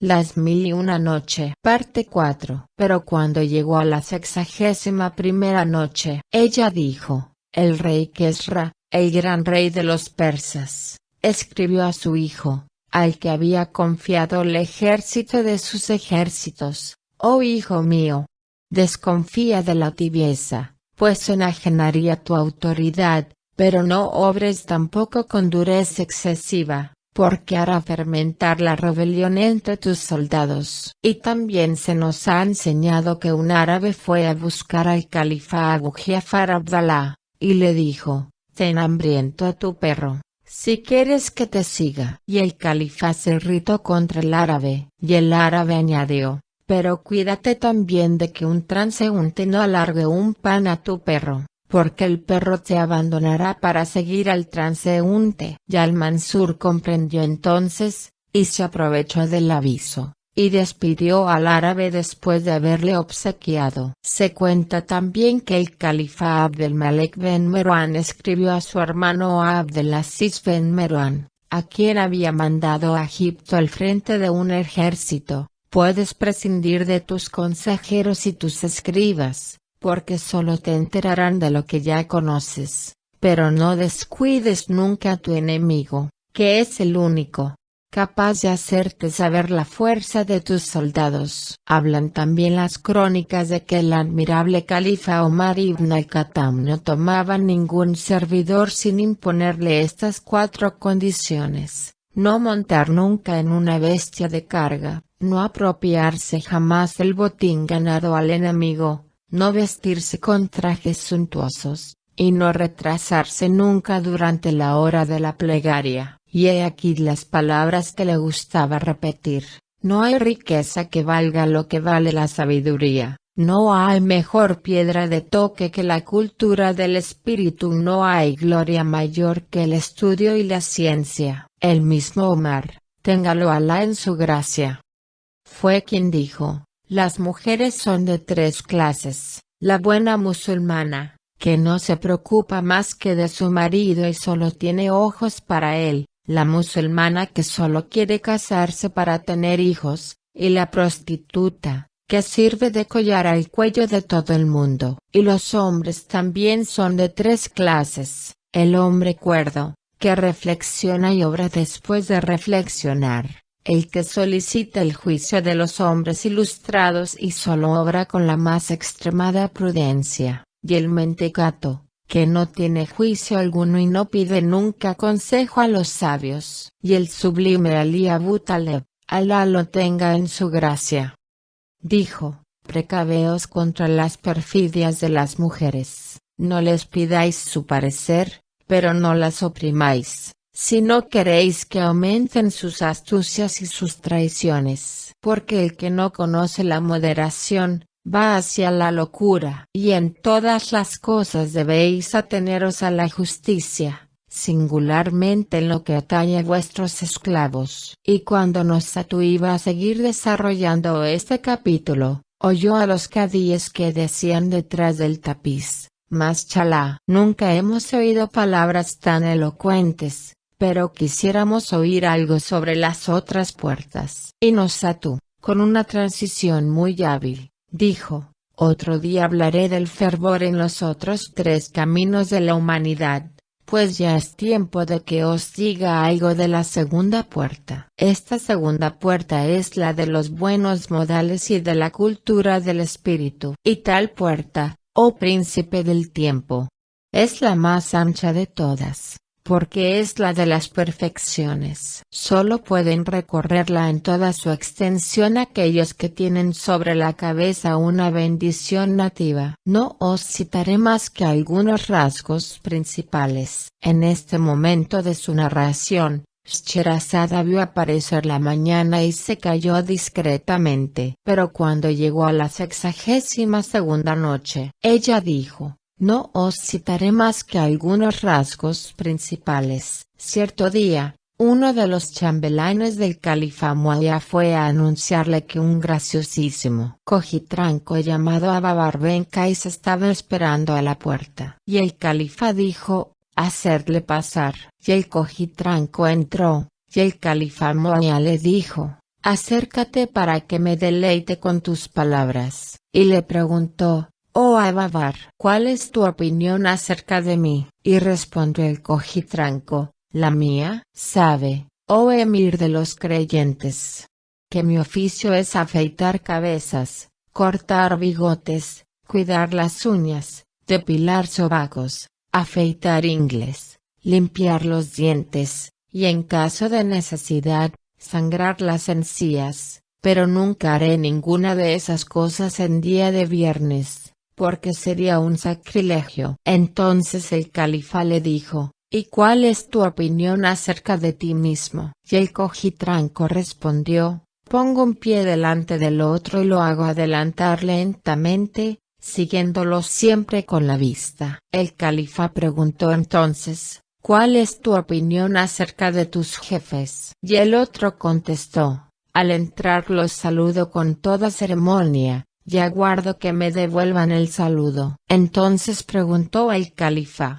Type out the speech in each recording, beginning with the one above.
Las mil y una noche. Parte 4. Pero cuando llegó a la 61ª noche, ella dijo: el rey Kesra, el gran rey de los persas, escribió a su hijo, al que había confiado el ejército de sus ejércitos: oh hijo mío, desconfía de la tibieza, pues enajenaría tu autoridad, pero no obres tampoco con dureza excesiva, porque hará fermentar la rebelión entre tus soldados. Y también se nos ha enseñado que un árabe fue a buscar al califa Abu Ja'far Abdalá, y le dijo: ten hambriento a tu perro, si quieres que te siga. Y el califa se irritó contra el árabe, y el árabe añadió: pero cuídate también de que un transeúnte no alargue un pan a tu perro, porque el perro te abandonará para seguir al transeúnte. Y Al-Mansur comprendió entonces, y se aprovechó del aviso, y despidió al árabe después de haberle obsequiado. Se cuenta también que el califa Abdelmalek ben Marwan escribió a su hermano Abdelaziz ben Marwan, a quien había mandado a Egipto al frente de un ejército: puedes prescindir de tus consejeros y tus escribas, porque solo te enterarán de lo que ya conoces, pero no descuides nunca a tu enemigo, que es el único capaz de hacerte saber la fuerza de tus soldados. Hablan también las crónicas de que el admirable califa Omar ibn al-Khattab no tomaba ningún servidor sin imponerle estas 4 condiciones: no montar nunca en una bestia de carga, no apropiarse jamás del botín ganado al enemigo, no vestirse con trajes suntuosos, y no retrasarse nunca durante la hora de la plegaria. Y he aquí las palabras que le gustaba repetir: no hay riqueza que valga lo que vale la sabiduría, no hay mejor piedra de toque que la cultura del espíritu, no hay gloria mayor que el estudio y la ciencia. El mismo Omar, téngalo Alá en su gracia, fue quien dijo: las mujeres son de 3 clases: la buena musulmana, que no se preocupa más que de su marido y solo tiene ojos para él; la musulmana que solo quiere casarse para tener hijos; y la prostituta, que sirve de collar al cuello de todo el mundo. Y los hombres también son de 3 clases: el hombre cuerdo, que reflexiona y obra después de reflexionar; el que solicita el juicio de los hombres ilustrados y solo obra con la más extremada prudencia; y el mentecato, que no tiene juicio alguno y no pide nunca consejo a los sabios. Y el sublime Ali Abu Taleb, Alá lo tenga en su gracia, dijo: precaveos contra las perfidias de las mujeres, no les pidáis su parecer, pero no las oprimáis, si no queréis que aumenten sus astucias y sus traiciones. Porque el que no conoce la moderación, va hacia la locura. Y en todas las cosas debéis ateneros a la justicia, singularmente en lo que atañe a vuestros esclavos. Y cuando Nosatu iba a seguir desarrollando este capítulo, oyó a los cadíes que decían detrás del tapiz: Mashallah, nunca hemos oído palabras tan elocuentes, pero quisiéramos oír algo sobre las otras puertas. Y Nosatu, con una transición muy hábil, dijo: otro día hablaré del fervor en los otros 3 caminos de la humanidad, pues ya es tiempo de que os diga algo de la segunda puerta. Esta segunda puerta es la de los buenos modales y de la cultura del espíritu. Y tal puerta, oh príncipe del tiempo, es la más ancha de todas, porque es la de las perfecciones. Solo pueden recorrerla en toda su extensión aquellos que tienen sobre la cabeza una bendición nativa. No os citaré más que algunos rasgos principales. En este momento de su narración, Scheherazada vio aparecer la mañana y se calló discretamente. Pero cuando llegó a la 62ª noche, ella dijo: no os citaré más que algunos rasgos principales. Cierto día, uno de los chambelanes del califa Muawiyah fue a anunciarle que un graciosísimo cojitranco llamado Ababar ben Qais estaba esperando a la puerta. Y el califa dijo: hacedle pasar. Y el cojitranco entró, y el califa Muawiyah le dijo: acércate para que me deleite con tus palabras. Y le preguntó, oh Ababar, ¿cuál es tu opinión acerca de mí? Y respondió el cojitranco, la mía, sabe, oh emir de los creyentes, que mi oficio es afeitar cabezas, cortar bigotes, cuidar las uñas, depilar sobacos, afeitar ingles, limpiar los dientes, y en caso de necesidad, sangrar las encías, pero nunca haré ninguna de esas cosas en día de viernes, porque sería un sacrilegio. Entonces el califa le dijo, ¿y cuál es tu opinión acerca de ti mismo? Y el cojitranco respondió, pongo un pie delante del otro y lo hago adelantar lentamente, siguiéndolo siempre con la vista. El califa preguntó entonces, ¿cuál es tu opinión acerca de tus jefes? Y el otro contestó, al entrar los saludo con toda ceremonia, y aguardo que me devuelvan el saludo. Entonces preguntó el califa,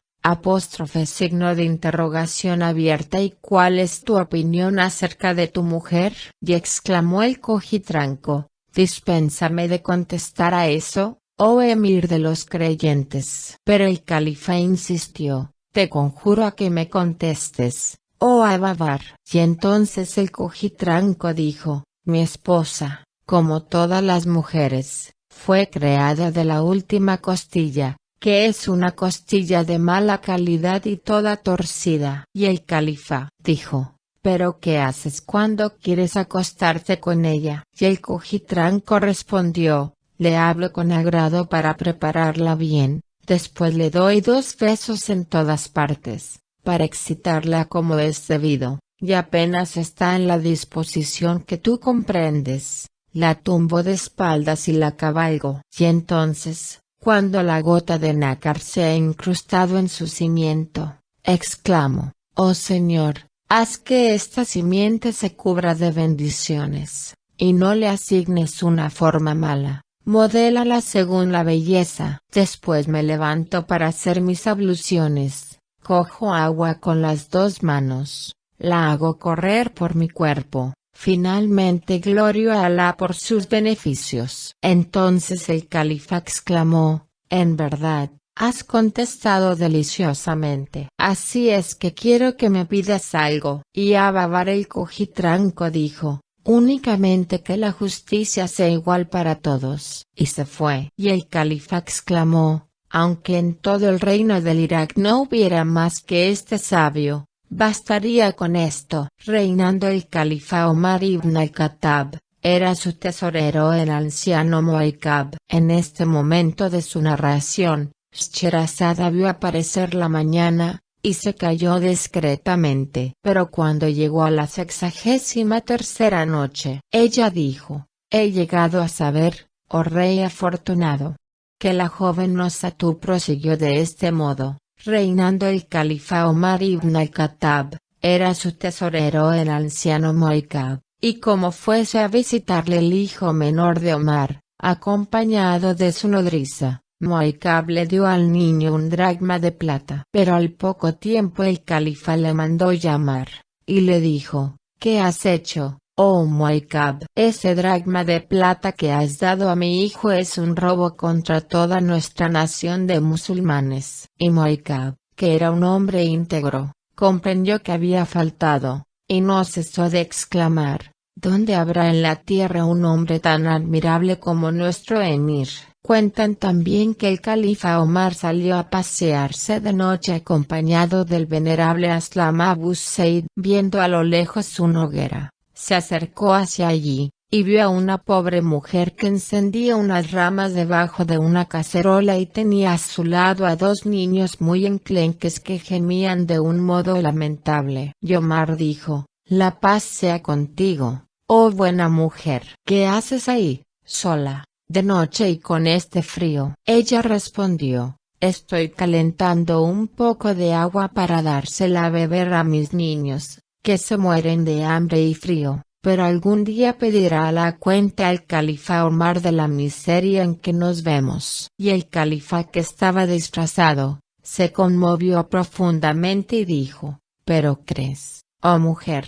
signo de interrogación abierta, ¿y cuál es tu opinión acerca de tu mujer? Y exclamó el cojitranco, dispénsame de contestar a eso, oh emir de los creyentes. Pero el califa insistió, te conjuro a que me contestes, oh Ababar. Y entonces el cojitranco dijo, mi esposa, como todas las mujeres, fue creada de la última costilla, que es una costilla de mala calidad y toda torcida. Y el califa dijo, ¿pero qué haces cuando quieres acostarte con ella? Y el cojitranco respondió, le hablo con agrado para prepararla bien, después le doy 2 besos en todas partes, para excitarla como es debido, y apenas está en la disposición que tú comprendes, la tumbo de espaldas y la cabalgo. Y entonces, cuando la gota de nácar se ha incrustado en su cimiento, exclamo, oh Señor, haz que esta simiente se cubra de bendiciones, y no le asignes una forma mala. Modélala según la belleza. Después me levanto para hacer mis abluciones, cojo agua con las 2 manos, la hago correr por mi cuerpo, finalmente glorio a Alá por sus beneficios. Entonces el califa exclamó, en verdad, has contestado deliciosamente. Así es que quiero que me pidas algo. Y Ababar el cojitranco dijo, únicamente que la justicia sea igual para todos. Y se fue. Y el califa exclamó, aunque en todo el reino del Irak no hubiera más que este sabio, bastaría con esto. Reinando el califa Omar ibn al-Khattab, era su tesorero el anciano Muaykab. En este momento de su narración, Scheherazade vio aparecer la mañana, y se calló discretamente. Pero cuando llegó a la 63ª noche, ella dijo, he llegado a saber, oh rey afortunado, que la joven Nosatú prosiguió de este modo, reinando el califa Omar ibn al-Khattab, era su tesorero el anciano Muaykab, y como fuese a visitarle el hijo menor de Omar, acompañado de su nodriza, Muaykab le dio al niño un dracma de plata. Pero al poco tiempo el califa le mandó llamar, y le dijo, ¿qué has hecho, oh Muaykab? Ese dracma de plata que has dado a mi hijo es un robo contra toda nuestra nación de musulmanes. Y Muaykab, que era un hombre íntegro, comprendió que había faltado, y no cesó de exclamar, ¿dónde habrá en la tierra un hombre tan admirable como nuestro emir? Cuentan también que el califa Omar salió a pasearse de noche acompañado del venerable Aslam Abu Said. Viendo a lo lejos una hoguera, se acercó hacia allí, y vio a una pobre mujer que encendía unas ramas debajo de una cacerola y tenía a su lado a 2 niños muy enclenques que gemían de un modo lamentable. Y Omar dijo, la paz sea contigo, oh buena mujer. ¿Qué haces ahí, sola, de noche y con este frío? Ella respondió, estoy calentando un poco de agua para dársela a beber a mis niños, que se mueren de hambre y frío, pero algún día pedirá la cuenta al califa Omar de la miseria en que nos vemos. Y el califa, que estaba disfrazado, se conmovió profundamente y dijo, ¿pero crees, oh mujer,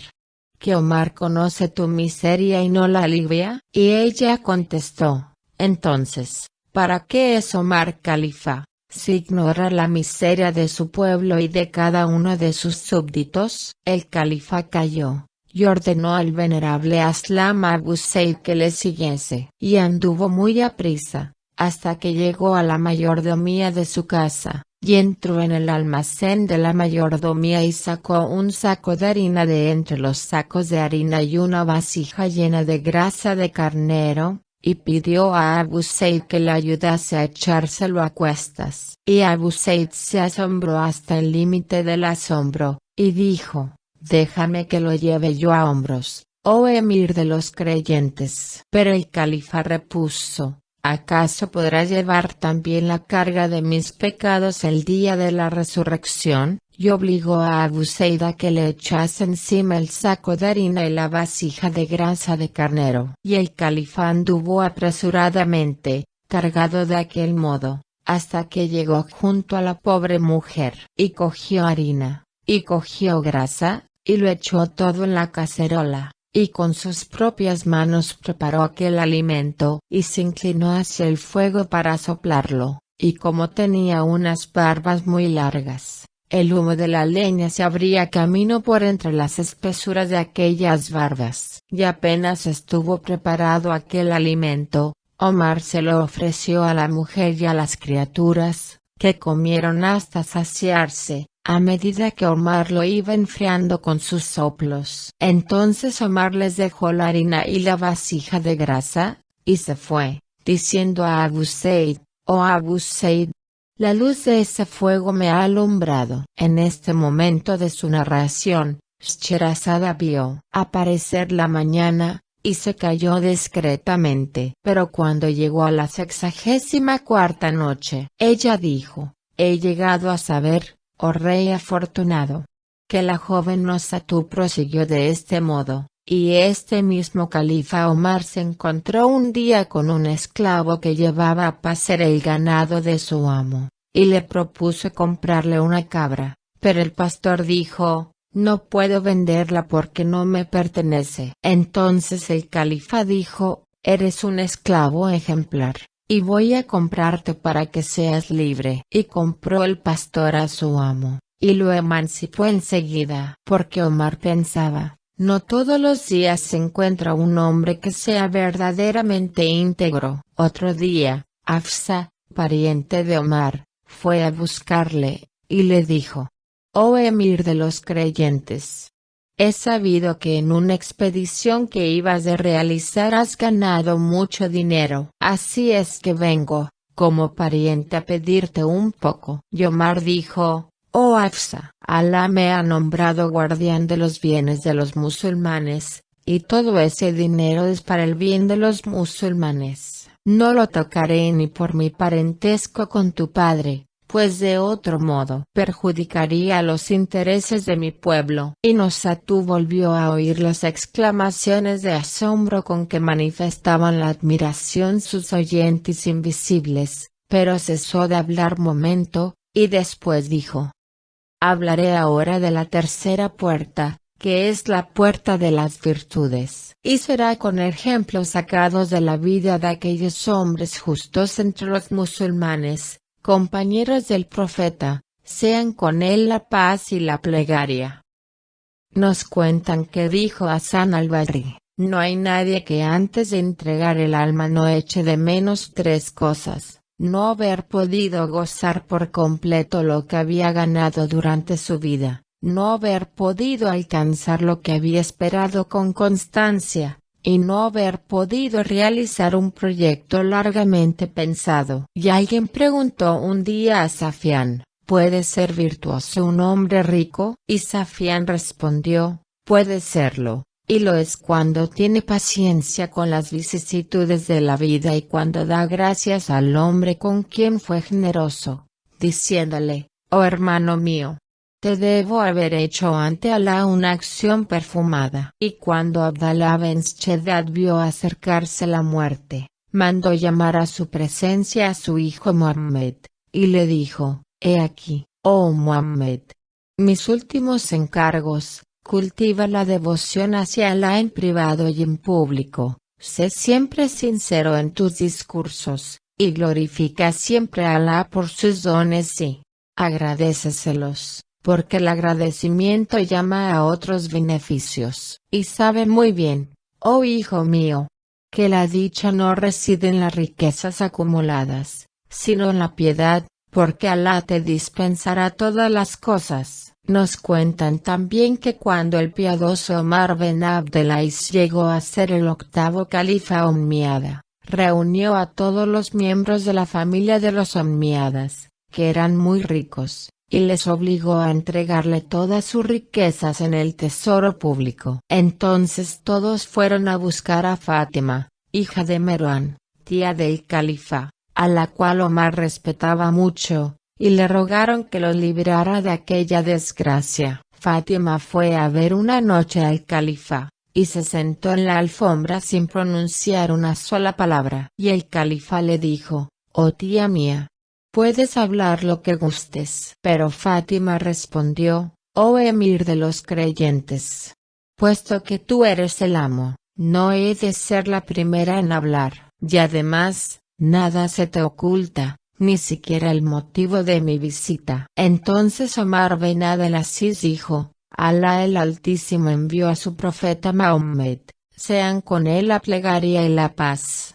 que Omar conoce tu miseria y no la alivia? Y ella contestó, entonces, ¿para qué es Omar califa, si ignora la miseria de su pueblo y de cada uno de sus súbditos? El califa calló, y ordenó al venerable Aslam Abu Said que le siguiese. Y anduvo muy aprisa, hasta que llegó a la mayordomía de su casa, y entró en el almacén de la mayordomía y sacó un saco de harina de entre los sacos de harina y una vasija llena de grasa de carnero, y pidió a Abu Said que le ayudase a echárselo a cuestas. Y Abu Said se asombró hasta el límite del asombro, y dijo, déjame que lo lleve yo a hombros, oh emir de los creyentes. Pero el califa repuso, ¿acaso podrás llevar también la carga de mis pecados el día de la resurrección? Y obligó a Abu Said a que le echase encima el saco de harina y la vasija de grasa de carnero. Y el califa anduvo apresuradamente, cargado de aquel modo, hasta que llegó junto a la pobre mujer. Y cogió harina, y cogió grasa, y lo echó todo en la cacerola, y con sus propias manos preparó aquel alimento, y se inclinó hacia el fuego para soplarlo, y como tenía unas barbas muy largas, el humo de la leña se abría camino por entre las espesuras de aquellas barbas. Y apenas estuvo preparado aquel alimento, Omar se lo ofreció a la mujer y a las criaturas, que comieron hasta saciarse, a medida que Omar lo iba enfriando con sus soplos. Entonces Omar les dejó la harina y la vasija de grasa, y se fue, diciendo a Abu Said, oh Abu Said, la luz de ese fuego me ha alumbrado. En este momento de su narración, Scheherazade vio aparecer la mañana, y se calló discretamente. Pero cuando llegó a la 64ª noche, ella dijo, he llegado a saber, oh rey afortunado, que la joven Nosatú prosiguió de este modo, y este mismo califa Omar se encontró un día con un esclavo que llevaba a pacer el ganado de su amo, y le propuso comprarle una cabra, pero el pastor dijo, no puedo venderla porque no me pertenece. Entonces el califa dijo, eres un esclavo ejemplar, y voy a comprarte para que seas libre. Y compró el pastor a su amo, y lo emancipó enseguida. Porque Omar pensaba, no todos los días se encuentra un hombre que sea verdaderamente íntegro. Otro día, Hafsa, pariente de Omar, fue a buscarle, y le dijo, oh emir de los creyentes, he sabido que en una expedición que ibas de realizar has ganado mucho dinero. Así es que vengo, como pariente a pedirte un poco. Y Omar dijo, oh Hafsa, Alá me ha nombrado guardián de los bienes de los musulmanes, y todo ese dinero es para el bien de los musulmanes. No lo tocaré ni por mi parentesco con tu padre, pues de otro modo perjudicaría los intereses de mi pueblo. Y Nosatú volvió a oír las exclamaciones de asombro con que manifestaban la admiración sus oyentes invisibles, pero cesó de hablar momento, y después dijo, hablaré ahora de la tercera puerta, que es la puerta de las virtudes, y será con ejemplos sacados de la vida de aquellos hombres justos entre los musulmanes, compañeros del profeta, sean con él la paz y la plegaria. Nos cuentan que dijo Hasan al-Basri, no hay nadie que antes de entregar el alma no eche de menos tres cosas: no haber podido gozar por completo lo que había ganado durante su vida, no haber podido alcanzar lo que había esperado con constancia, y no haber podido realizar un proyecto largamente pensado. Y alguien preguntó un día a Safián, ¿puede ser virtuoso un hombre rico? Y Safián respondió, puede serlo, y lo es cuando tiene paciencia con las vicisitudes de la vida y cuando da gracias al hombre con quien fue generoso, diciéndole, oh hermano mío, te debo haber hecho ante Alá una acción perfumada. Y cuando Abdalá ben Sheddad vio acercarse la muerte, mandó llamar a su presencia a su hijo Muhammad, y le dijo, he aquí, oh Muhammad, mis últimos encargos, Cultiva la devoción hacia Alá en privado y en público, sé siempre sincero en tus discursos, y glorifica siempre a Alá por sus dones y agradéceselos, porque el agradecimiento llama a otros beneficios. Y sabe muy bien, oh hijo mío, que la dicha no reside en las riquezas acumuladas, sino en la piedad, porque Alá te dispensará todas las cosas. Nos cuentan también que cuando el piadoso Omar ben Abdelaziz llegó a ser el octavo califa omíada, reunió a todos los miembros de la familia de los omíadas, que eran muy ricos, y les obligó a entregarle todas sus riquezas en el tesoro público. Entonces todos fueron a buscar a Fátima, hija de Marwan, tía del califa, a la cual Omar respetaba mucho, y le rogaron que los librara de aquella desgracia. Fátima fue a ver una noche al califa, y se sentó en la alfombra sin pronunciar una sola palabra. Y el califa le dijo, oh tía mía, puedes hablar lo que gustes. Pero Fátima respondió, oh emir de los creyentes, puesto que tú eres el amo, no he de ser la primera en hablar, y además, nada se te oculta, ni siquiera el motivo de mi visita. Entonces Omar ben Abdelaziz dijo, Alá el Altísimo envió a su profeta Mahomet, sean con él la plegaria y la paz,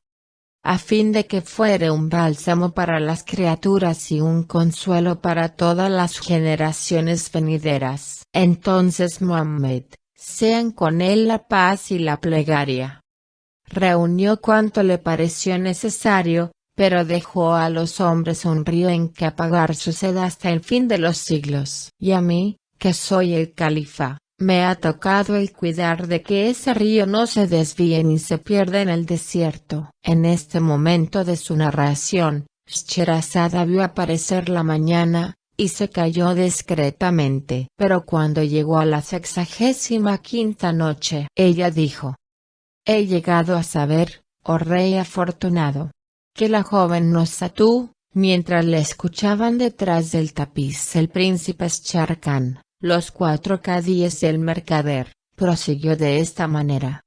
a fin de que fuere un bálsamo para las criaturas y un consuelo para todas las generaciones venideras. Entonces Muhammad, sean con él la paz y la plegaria, reunió cuanto le pareció necesario, pero dejó a los hombres un río en que apagar su sed hasta el fin de los siglos. Y a mí, que soy el califa, me ha tocado el cuidar de que ese río no se desvíe ni se pierda en el desierto. En este momento de su narración, Scheherazade vio aparecer la mañana, y se calló discretamente. Pero cuando llegó a la 65ª noche, ella dijo, he llegado a saber, oh rey afortunado, que la joven Nosatú, mientras le escuchaban detrás del tapiz el príncipe Sharkan, los 4 cadíes y el mercader, prosiguió de esta manera.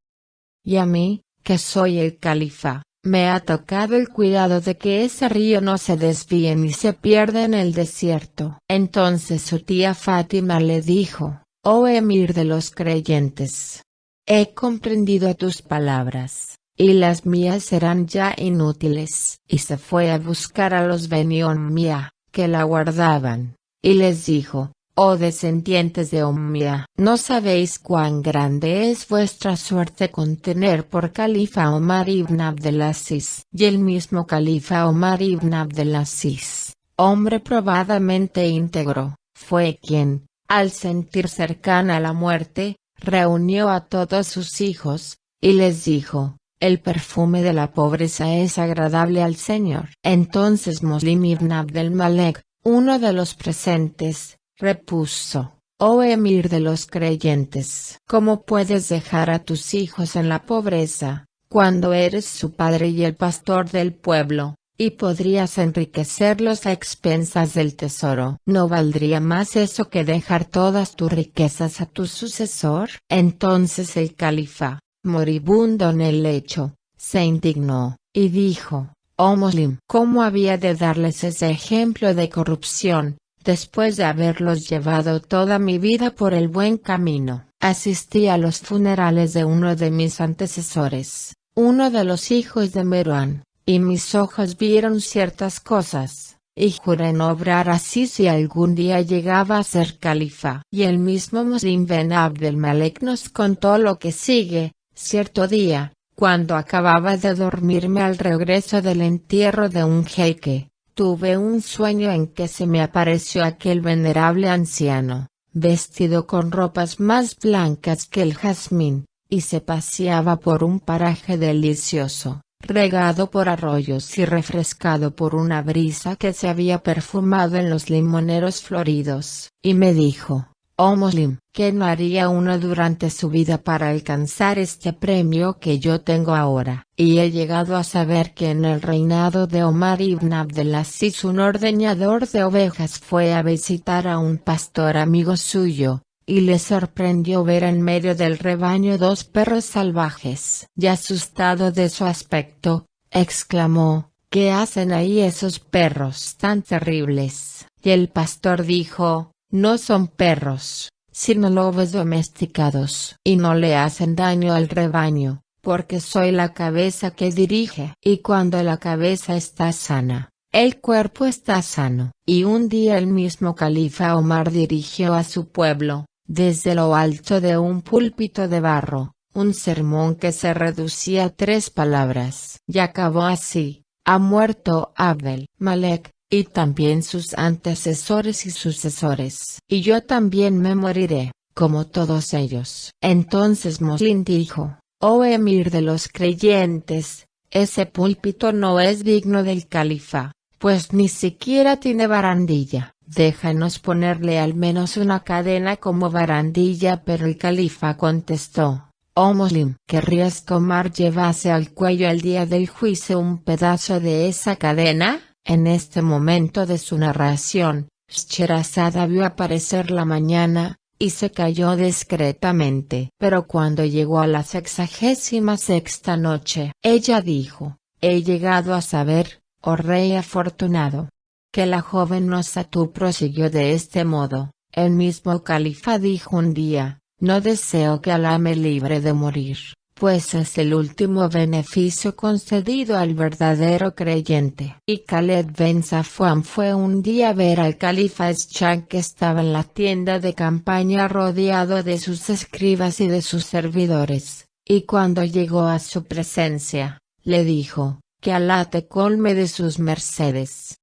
Y a mí, que soy el califa, me ha tocado el cuidado de que ese río no se desvíe ni se pierda en el desierto. Entonces su tía Fátima le dijo, oh emir de los creyentes, he comprendido tus palabras, y las mías serán ya inútiles. Y se fue a buscar a los Beni Umayya, que la guardaban, y les dijo, oh descendientes de Umayya, ¿no sabéis cuán grande es vuestra suerte con tener por califa Omar ibn Abdelaziz? Y el mismo califa Omar ibn Abdelaziz, hombre probadamente íntegro, fue quien, al sentir cercana la muerte, reunió a todos sus hijos, y les dijo, el perfume de la pobreza es agradable al Señor. Entonces Muslim ibn Abdelmalek, uno de los presentes, repuso, oh emir de los creyentes, ¿cómo puedes dejar a tus hijos en la pobreza, cuando eres su padre y el pastor del pueblo, y podrías enriquecerlos a expensas del tesoro? ¿No valdría más eso que dejar todas tus riquezas a tu sucesor? Entonces el califa, moribundo en el lecho, se indignó, y dijo, oh Muslim, ¿cómo había de darles ese ejemplo de corrupción, después de haberlos llevado toda mi vida por el buen camino? Asistí a los funerales de uno de mis antecesores, uno de los hijos de Marwan, y mis ojos vieron ciertas cosas, y juré no obrar así si algún día llegaba a ser califa. Y el mismo Muslim ben Abdelmalek nos contó lo que sigue. Cierto día, cuando acababa de dormirme al regreso del entierro de un jeique, tuve un sueño en que se me apareció aquel venerable anciano, vestido con ropas más blancas que el jazmín, y se paseaba por un paraje delicioso, regado por arroyos y refrescado por una brisa que se había perfumado en los limoneros floridos, y me dijo, oh Muslim, ¿qué no haría uno durante su vida para alcanzar este premio que yo tengo ahora? Y he llegado a saber que en el reinado de Omar ibn Abdelaziz un ordeñador de ovejas fue a visitar a un pastor amigo suyo, y le sorprendió ver en medio del rebaño 2 perros salvajes. Y asustado de su aspecto, exclamó: «¿Qué hacen ahí esos perros tan terribles?». Y el pastor dijo: «No son perros, sino lobos domesticados, y no le hacen daño al rebaño, porque soy la cabeza que dirige. Y cuando la cabeza está sana, el cuerpo está sano». Y un día el mismo califa Omar dirigió a su pueblo, desde lo alto de un púlpito de barro, un sermón que se reducía a 3 palabras. Y acabó así: «Ha muerto Abdel Malek, y también sus antecesores y sucesores. Y yo también me moriré, como todos ellos». Entonces Moslem dijo: «Oh emir de los creyentes, ese púlpito no es digno del califa, pues ni siquiera tiene barandilla. Déjanos ponerle al menos una cadena como barandilla». Pero el califa contestó: «Oh Moslem, ¿querrías que Omar llevase al cuello el día del juicio un pedazo de esa cadena?». En este momento de su narración, Scheherazade vio aparecer la mañana, y se calló discretamente. Pero cuando llegó a la 66ª noche, ella dijo: «He llegado a saber, oh rey afortunado, que la joven Nosatú prosiguió de este modo. El mismo califa dijo un día: no deseo que Alá me libre de morir, pues es el último beneficio concedido al verdadero creyente». Y Khaled Ben Safwan fue un día a ver al califa Eschan, que estaba en la tienda de campaña rodeado de sus escribas y de sus servidores, y cuando llegó a su presencia, le dijo: «Que Alá te colme de sus mercedes,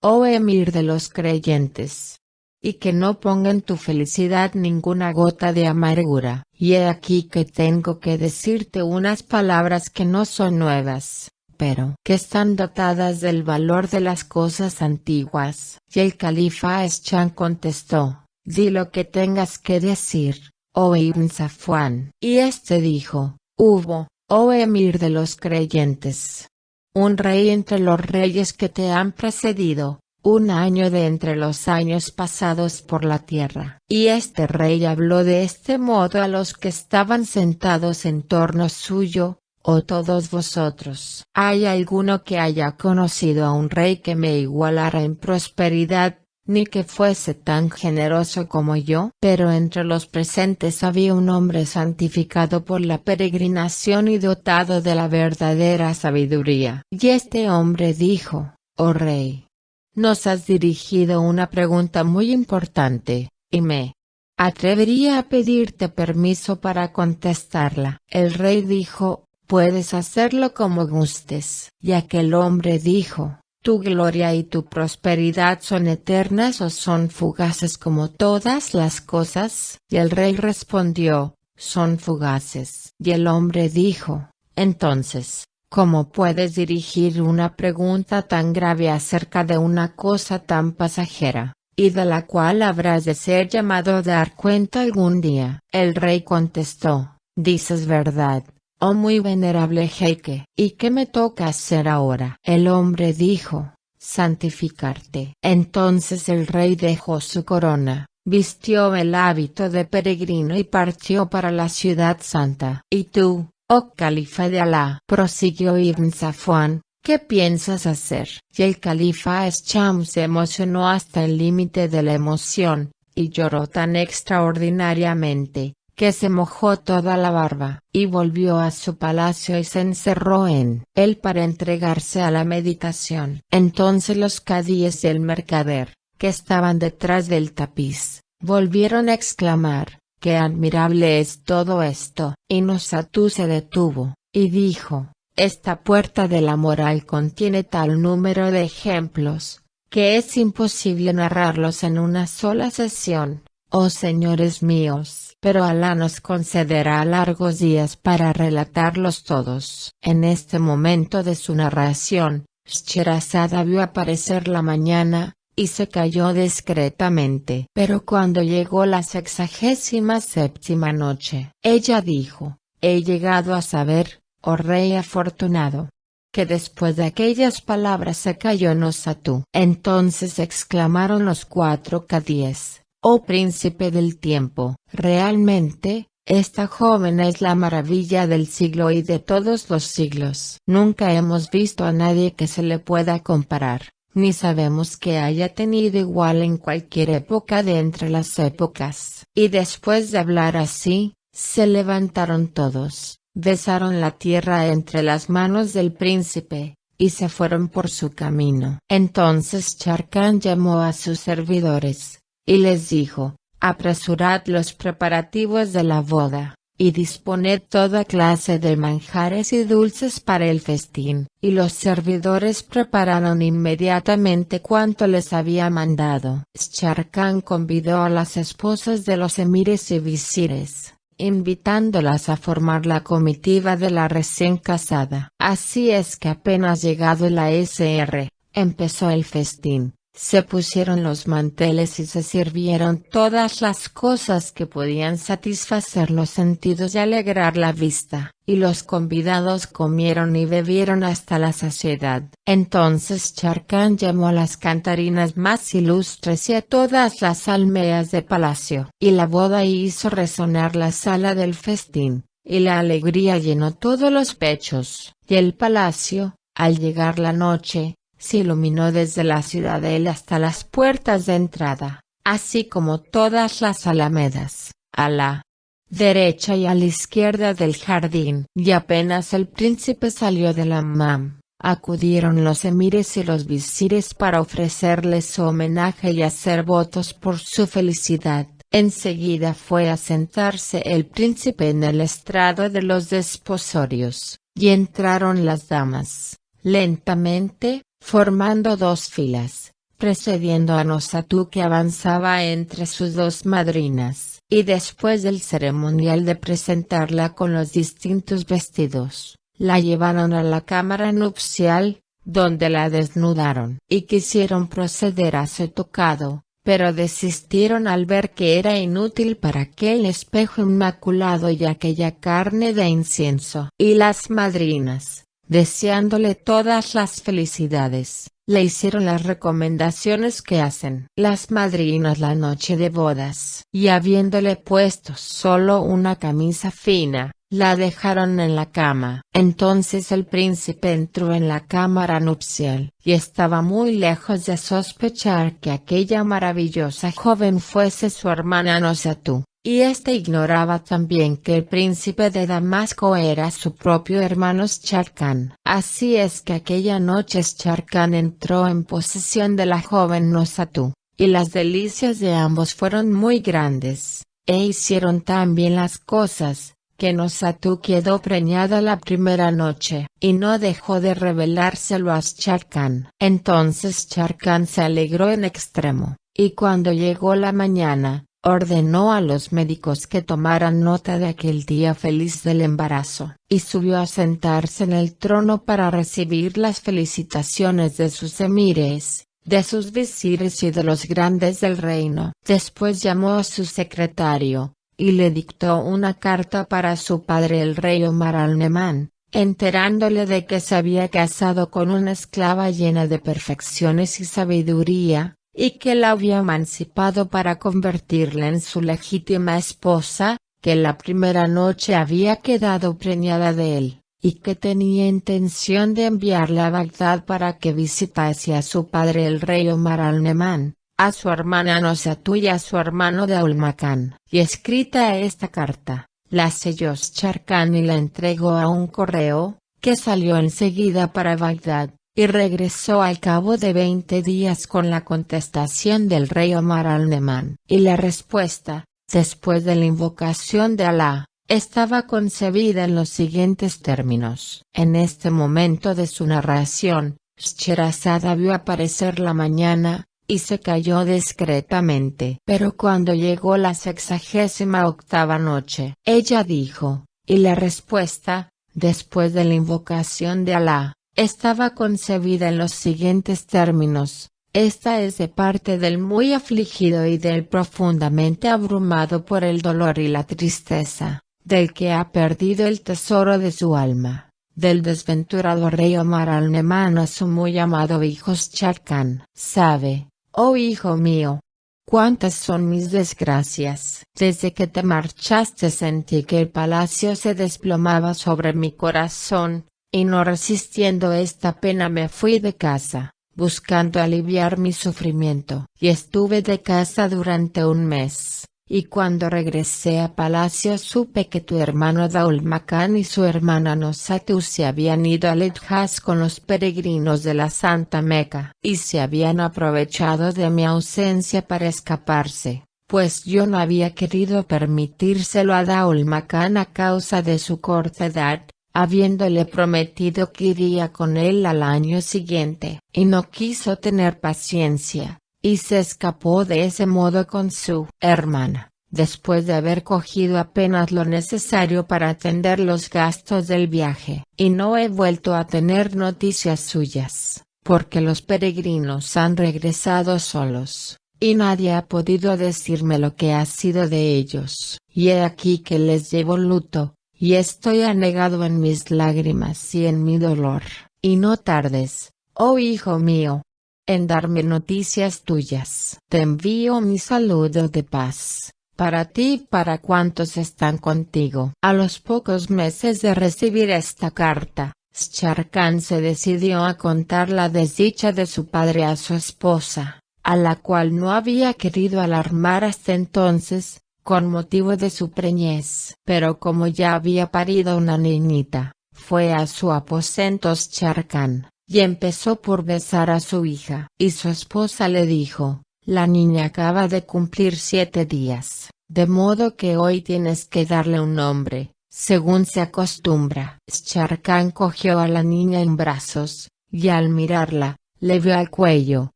oh emir de los creyentes, y que no ponga en tu felicidad ninguna gota de amargura. Y he aquí que tengo que decirte unas palabras que no son nuevas, pero que están dotadas del valor de las cosas antiguas». Y el califa Eschan contestó: «Di lo que tengas que decir, oh Ibn Safwan». Y este dijo: «Hubo, oh emir de los creyentes, un rey entre los reyes que te han precedido, un año de entre los años pasados por la tierra. Y este rey habló de este modo a los que estaban sentados en torno suyo: oh todos vosotros, ¿hay alguno que haya conocido a un rey que me igualara en prosperidad, ni que fuese tan generoso como yo?» Pero entre los presentes había un hombre santificado por la peregrinación y dotado de la verdadera sabiduría. Y este hombre dijo: «Oh rey, nos has dirigido una pregunta muy importante, y me atrevería a pedirte permiso para contestarla». El rey dijo: «Puedes hacerlo como gustes». Y aquel hombre dijo: «¿Tu gloria y tu prosperidad son eternas o son fugaces como todas las cosas?». Y el rey respondió: «Son fugaces». Y el hombre dijo: «Entonces, ¿cómo puedes dirigir una pregunta tan grave acerca de una cosa tan pasajera, y de la cual habrás de ser llamado a dar cuenta algún día?». El rey contestó: «Dices verdad, oh muy venerable jeique». «¿Y qué me toca hacer ahora?». El hombre dijo: «Santificarte». Entonces el rey dejó su corona, vistió el hábito de peregrino y partió para la ciudad santa. «¿Y tú, oh califa de Alá?», prosiguió Ibn Safwan, «¿qué piensas hacer?». Y el califa Escham se emocionó hasta el límite de la emoción, y lloró tan extraordinariamente, que se mojó toda la barba, y volvió a su palacio y se encerró en él para entregarse a la meditación. Entonces los cadíes y el mercader, que estaban detrás del tapiz, volvieron a exclamar: «¡Qué admirable es todo esto!». Y Nosatú se detuvo, y dijo: «Esta puerta de la moral contiene tal número de ejemplos, que es imposible narrarlos en una sola sesión, oh señores míos, pero Alá nos concederá largos días para relatarlos todos». En este momento de su narración, Scheherazade vio aparecer la mañana, y se calló discretamente. Pero cuando llegó la 67ª noche, ella dijo: «He llegado a saber, oh rey afortunado, que después de aquellas palabras se calló Nosatú». Entonces exclamaron los 4 cadíes: oh príncipe del tiempo. Realmente, esta joven es la maravilla del siglo y de todos los siglos. Nunca hemos visto a nadie que se le pueda comparar, ni sabemos que haya tenido igual en cualquier época de entre las épocas. Y después de hablar así, se levantaron todos, besaron la tierra entre las manos del príncipe, y se fueron por su camino. Entonces Sharkan llamó a sus servidores, y les dijo: apresurad los preparativos de la boda, y disponed toda clase de manjares y dulces para el festín. Y los servidores prepararon inmediatamente cuanto les había mandado. Sharkan convidó a las esposas de los emires y visires, invitándolas a formar la comitiva de la recién casada. Así es que apenas llegado la Sr., empezó el festín. Se pusieron los manteles y se sirvieron todas las cosas que podían satisfacer los sentidos y alegrar la vista, y los convidados comieron y bebieron hasta la saciedad. Entonces Sharkan llamó a las cantarinas más ilustres y a todas las almeas de palacio, y la boda hizo resonar la sala del festín, y la alegría llenó todos los pechos, y el palacio, al llegar la noche, se iluminó desde la ciudadela hasta las puertas de entrada, así como todas las alamedas, a la derecha y a la izquierda del jardín. Y apenas el príncipe salió del hammam, acudieron los emires y los visires para ofrecerle su homenaje y hacer votos por su felicidad. Enseguida fue a sentarse el príncipe en el estrado de los desposorios, y entraron las damas, lentamente, formando dos filas, precediendo a Nosatú que avanzaba entre sus dos madrinas, y después del ceremonial de presentarla con los distintos vestidos, la llevaron a la cámara nupcial, donde la desnudaron, y quisieron proceder a su tocado, pero desistieron al ver que era inútil para aquel espejo inmaculado y aquella carne de incienso. Y las madrinas, deseándole todas las felicidades, le hicieron las recomendaciones que hacen las madrinas la noche de bodas, y habiéndole puesto solo una camisa fina, la dejaron en la cama. Entonces el príncipe entró en la cámara nupcial, y estaba muy lejos de sospechar que aquella maravillosa joven fuese su hermana Nosatú. Y éste ignoraba también que el príncipe de Damasco era su propio hermano Sharkan. Así es que aquella noche Sharkan entró en posesión de la joven Nosatú, y las delicias de ambos fueron muy grandes, e hicieron tan bien las cosas, que Nosatú quedó preñada la primera noche, y no dejó de revelárselo a Sharkan. Entonces Sharkan se alegró en extremo, y cuando llegó la mañana, ordenó a los médicos que tomaran nota de aquel día feliz del embarazo, y subió a sentarse en el trono para recibir las felicitaciones de sus emires, de sus visires y de los grandes del reino. Después llamó a su secretario, y le dictó una carta para su padre el rey Omar al-Nemán, enterándole de que se había casado con una esclava llena de perfecciones y sabiduría, y que la había emancipado para convertirla en su legítima esposa, que la primera noche había quedado preñada de él, y que tenía intención de enviarla a Bagdad para que visitase a su padre el rey Omar al-Nemán, a su hermana Nosatú y a su hermano Daul Makan. Y escrita esta carta, la selló Sharkan y la entregó a un correo, que salió enseguida para Bagdad, y regresó al cabo de 20 días con la contestación del rey Omar al-Nemán. Y la respuesta, después de la invocación de Alá, estaba concebida en los siguientes términos. En este momento de su narración, Scheherazade vio aparecer la mañana, y se calló discretamente. Pero cuando llegó la 68ª noche, ella dijo, y la respuesta, después de la invocación de Alá, estaba concebida en los siguientes términos: esta es de parte del muy afligido y del profundamente abrumado por el dolor y la tristeza, del que ha perdido el tesoro de su alma, del desventurado rey Omar al-Nemán a su muy amado hijo Sharkan. Sabe, oh hijo mío, cuántas son mis desgracias. Desde que te marchaste sentí que el palacio se desplomaba sobre mi corazón, y no resistiendo esta pena me fui de casa, buscando aliviar mi sufrimiento. Y estuve de casa durante un mes, y cuando regresé a palacio supe que tu hermano Daul Makan y su hermana Nosatu se habían ido al Hejaz con los peregrinos de la Santa Meca, y se habían aprovechado de mi ausencia para escaparse, pues yo no había querido permitírselo a Daul Makan a causa de su corta edad, habiéndole prometido que iría con él al año siguiente, y no quiso tener paciencia, y se escapó de ese modo con su hermana, después de haber cogido apenas lo necesario para atender los gastos del viaje. Y no he vuelto a tener noticias suyas, porque los peregrinos han regresado solos, y nadie ha podido decirme lo que ha sido de ellos. Y he aquí que les llevo luto, y estoy anegado en mis lágrimas y en mi dolor. Y no tardes, oh hijo mío, en darme noticias tuyas. Te envío mi saludo de paz, para ti y para cuantos están contigo. A los pocos meses de recibir esta carta, Sharkan se decidió a contar la desdicha de su padre a su esposa, a la cual no había querido alarmar hasta entonces, con motivo de su preñez. Pero como ya había parido una niñita, fue a su aposento Sharkan, y empezó por besar a su hija. Y su esposa le dijo, la niña acaba de cumplir 7 días, de modo que hoy tienes que darle un nombre, según se acostumbra. Sharkan cogió a la niña en brazos, y al mirarla, le vio al cuello,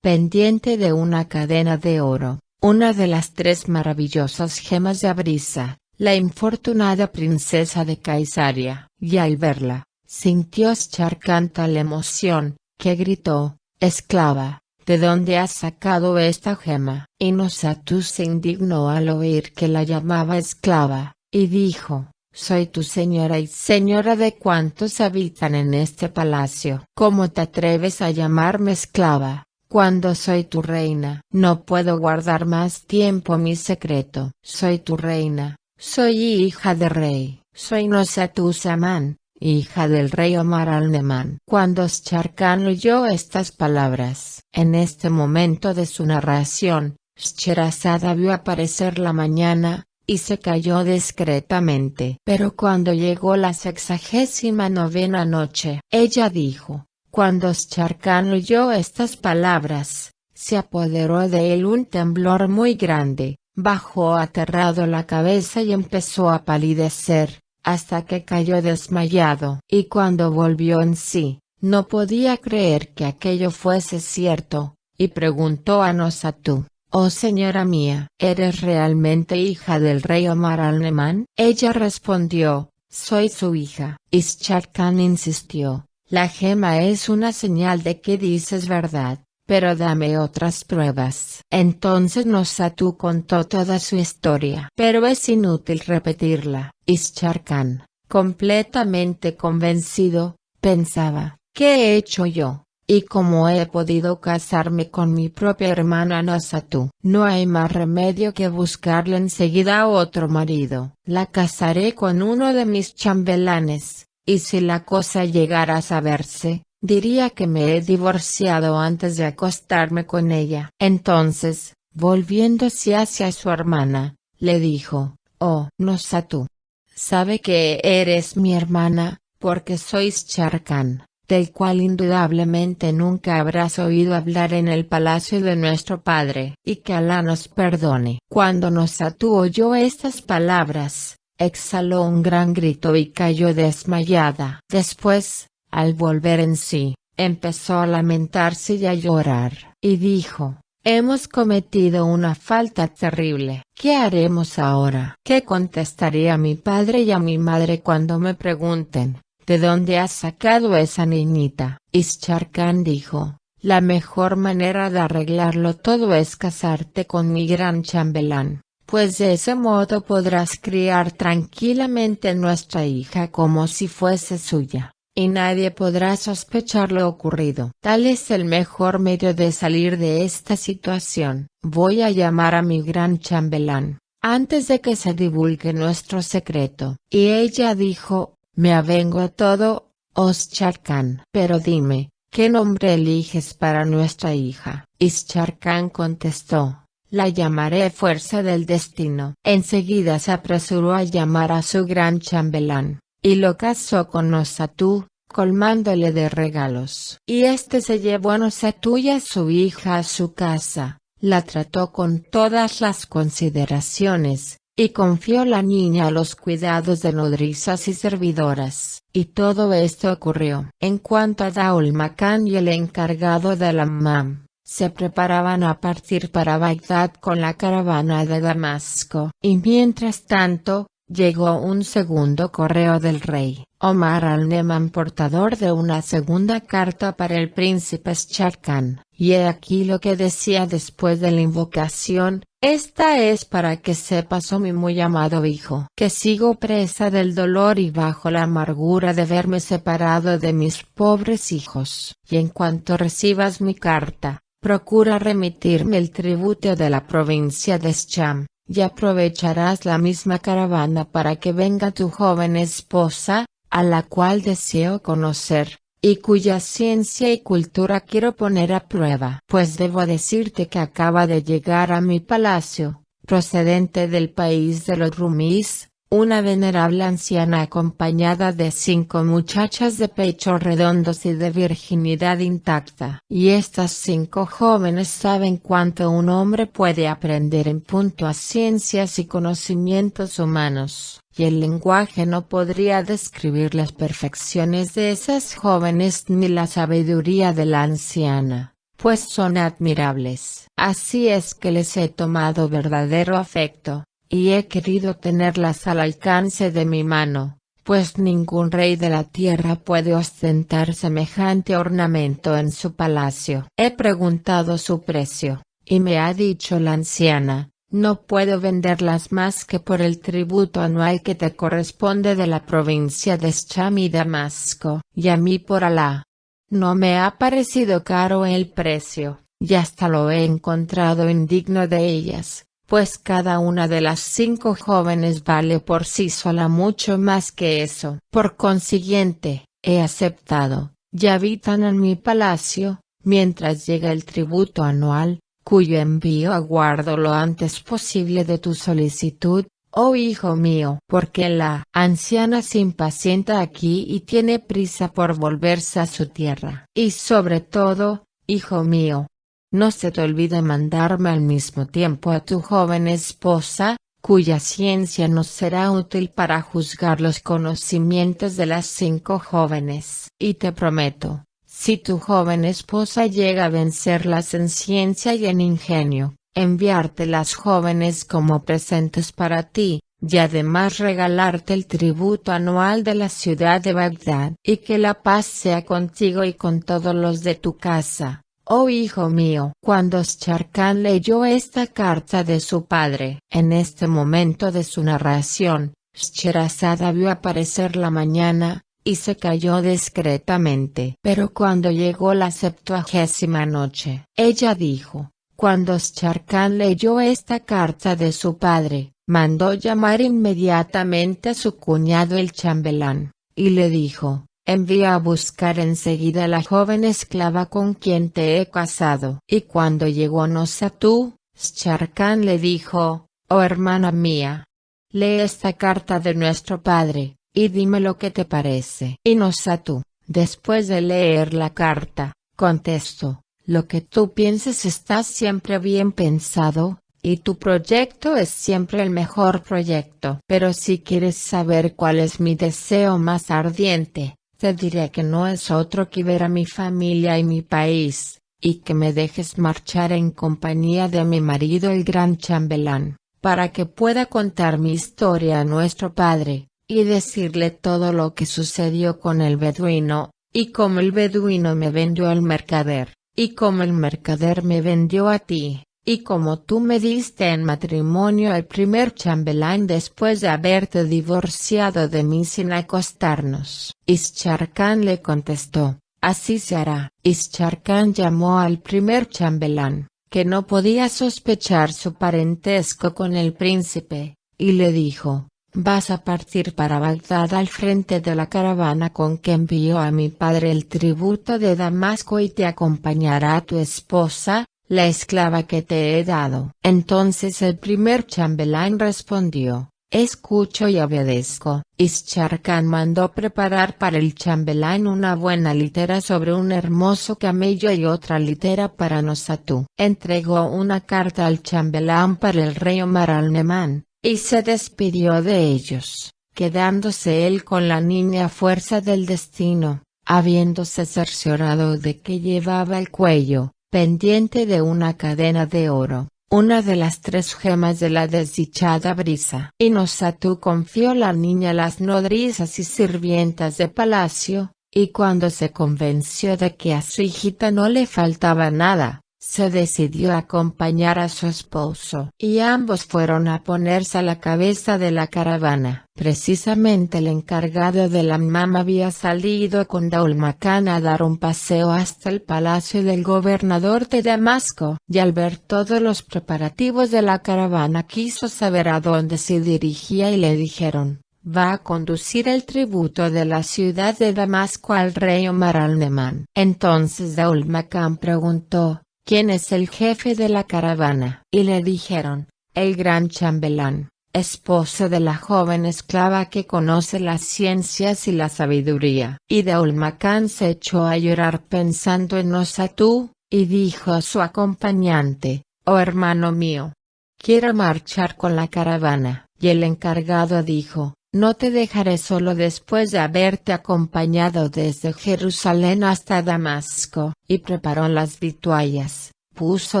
pendiente de una cadena de oro, una de las 3 maravillosas gemas de Abrisa, la infortunada princesa de Caisaria, y al verla, sintió Sharkan tal emoción, que gritó, esclava, ¿de dónde has sacado esta gema? Y Nosatu se indignó al oír que la llamaba esclava, y dijo, soy tu señora y señora de cuantos habitan en este palacio. ¿Cómo te atreves a llamarme esclava, cuando soy tu reina? No puedo guardar más tiempo mi secreto. Soy tu reina, soy hija de rey, soy Nosatu Saman, hija del rey Omar al-Neman. Cuando Sharkan oyó estas palabras, en este momento de su narración, Scheherazade vio aparecer la mañana, y se calló discretamente. Pero cuando llegó la 69ª noche, ella dijo, cuando Sharkan oyó estas palabras, se apoderó de él un temblor muy grande, bajó aterrado la cabeza y empezó a palidecer, hasta que cayó desmayado. Y cuando volvió en sí, no podía creer que aquello fuese cierto, y preguntó a Nosatu, oh señora mía, ¿eres realmente hija del rey Omar al-Neman? Ella respondió, soy su hija. Y Sharkan insistió, la gema es una señal de que dices verdad, pero dame otras pruebas. Entonces Nosatu contó toda su historia. Pero es inútil repetirla. Y Sharkan, completamente convencido, pensaba, ¿qué he hecho yo? ¿Y cómo he podido casarme con mi propia hermana Nosatu? No hay más remedio que buscarle enseguida a otro marido. La casaré con uno de mis chambelanes, y si la cosa llegara a saberse, diría que me he divorciado antes de acostarme con ella. Entonces, volviéndose hacia su hermana, le dijo, oh Nosatu, sabe que eres mi hermana, porque sois Sharkan, del cual indudablemente nunca habrás oído hablar en el palacio de nuestro padre. Y que Alá nos perdone. Cuando Nosatu oyó estas palabras, exhaló un gran grito y cayó desmayada. Después, al volver en sí, empezó a lamentarse y a llorar, y dijo, hemos cometido una falta terrible. ¿Qué haremos ahora? ¿Qué contestaré a mi padre y a mi madre cuando me pregunten, ¿de dónde has sacado esa niñita? Y Sharkan dijo, la mejor manera de arreglarlo todo es casarte con mi gran chambelán, pues de ese modo podrás criar tranquilamente nuestra hija como si fuese suya. y nadie podrá sospechar lo ocurrido. Tal es el mejor medio de salir de esta situación. Voy a llamar a mi gran chambelán, antes de que se divulgue nuestro secreto. Y ella dijo, me avengo a todo, Oschar Khan. Pero dime, ¿qué nombre eliges para nuestra hija? Ischar Khan contestó, la llamaré Fuerza del Destino. Enseguida se apresuró a llamar a su gran chambelán, y lo casó con Nosatú, colmándole de regalos. Y este se llevó a Nosatú y a su hija a su casa, la trató con todas las consideraciones, y confió la niña a los cuidados de nodrizas y servidoras. Y todo esto ocurrió. En cuanto a Daul Makan y el encargado del hammam, se preparaban a partir para Bagdad con la caravana de Damasco. Y mientras tanto, llegó un segundo correo del rey, Omar al-Neman, portador de una segunda carta para el príncipe Ischar Khan. Y he aquí lo que decía después de la invocación: esta es para que sepas, oh mi muy amado hijo, que sigo presa del dolor y bajo la amargura de verme separado de mis pobres hijos. Y en cuanto recibas mi carta, procura remitirme el tributo de la provincia de Sham, y aprovecharás la misma caravana para que venga tu joven esposa, a la cual deseo conocer, y cuya ciencia y cultura quiero poner a prueba. Pues debo decirte que acaba de llegar a mi palacio, procedente del país de los rumíes, una venerable anciana acompañada de 5 muchachas de pechos redondos y de virginidad intacta. Y estas 5 jóvenes saben cuánto un hombre puede aprender en punto a ciencias y conocimientos humanos. Y el lenguaje no podría describir las perfecciones de esas jóvenes ni la sabiduría de la anciana, pues son admirables. Así es que les he tomado verdadero afecto, y he querido tenerlas al alcance de mi mano, pues ningún rey de la tierra puede ostentar semejante ornamento en su palacio. He preguntado su precio, y me ha dicho la anciana, no puedo venderlas más que por el tributo anual que te corresponde de la provincia de Sham y Damasco. Y a mí, por Alá, no me ha parecido caro el precio, y hasta lo he encontrado indigno de ellas, pues cada una de las 5 jóvenes vale por sí sola mucho más que eso. Por consiguiente, he aceptado, y habitan en mi palacio, mientras llega el tributo anual, cuyo envío aguardo lo antes posible de tu solicitud, oh hijo mío. Porque la anciana se impacienta aquí y tiene prisa por volverse a su tierra. Y sobre todo, hijo mío, no se te olvide mandarme al mismo tiempo a tu joven esposa, cuya ciencia nos será útil para juzgar los conocimientos de las 5 jóvenes. Y te prometo, si tu joven esposa llega a vencerlas en ciencia y en ingenio, enviarte las jóvenes como presentes para ti, y además regalarte el tributo anual de la ciudad de Bagdad. Y que la paz sea contigo y con todos los de tu casa, oh hijo mío. Cuando Ischar Khan leyó esta carta de su padre, en este momento de su narración, Scheherazada vio aparecer la mañana, y se calló discretamente. Pero cuando llegó la 70ª noche, ella dijo, cuando Ischar Khan leyó esta carta de su padre, mandó llamar inmediatamente a su cuñado el chambelán, y le dijo, envía a buscar enseguida a la joven esclava con quien te he casado. Y cuando llegó Nosatú, Ischar Khan le dijo, oh hermana mía, lee esta carta de nuestro padre, y dime lo que te parece. Y Nosatú, después de leer la carta, contestó, lo que tú pienses está siempre bien pensado, y tu proyecto es siempre el mejor proyecto. Pero si quieres saber cuál es mi deseo más ardiente, te diré que no es otro que ver a mi familia y mi país, y que me dejes marchar en compañía de mi marido el gran chambelán, para que pueda contar mi historia a nuestro padre, y decirle todo lo que sucedió con el beduino, y cómo el beduino me vendió al mercader, y cómo el mercader me vendió a ti, y como tú me diste en matrimonio al primer chambelán después de haberte divorciado de mí sin acostarnos. Ischarcán le contestó, así se hará. Ischarcán llamó al primer chambelán, que no podía sospechar su parentesco con el príncipe, y le dijo, vas a partir para Bagdad al frente de la caravana con que envió a mi padre el tributo de Damasco y te acompañará tu esposa, la esclava que te he dado. Entonces el primer chambelán respondió, escucho y obedezco. Ischarcán mandó preparar para el chambelán una buena litera sobre un hermoso camello y otra litera para Nosatú. Entregó una carta al chambelán para el rey Omar al-Nemán, y se despidió de ellos, quedándose él con la niña a fuerza del destino, habiéndose cerciorado de que llevaba el cuello, pendiente de una cadena de oro, una de las 3 gemas de la desdichada Brisa. Y Nosatú confió la niña a las nodrizas y sirvientas de palacio, y cuando se convenció de que a su hijita no le faltaba nada, se decidió a acompañar a su esposo. Y ambos fueron a ponerse a la cabeza de la caravana. Precisamente el encargado de la Hammam había salido con Daulmacán a dar un paseo hasta el palacio del gobernador de Damasco. Y al ver todos los preparativos de la caravana quiso saber a dónde se dirigía y le dijeron, va a conducir el tributo de la ciudad de Damasco al rey Omar al-Nemán. Entonces Daulmacán preguntó, ¿quién es el jefe de la caravana? Y le dijeron, el gran chambelán, esposo de la joven esclava que conoce las ciencias y la sabiduría. Y Daulmacán se echó a llorar pensando en Nosatú, y dijo a su acompañante, oh hermano mío, quiero marchar con la caravana. Y el encargado dijo, no te dejaré solo después de haberte acompañado desde Jerusalén hasta Damasco. Y preparó las vituallas, puso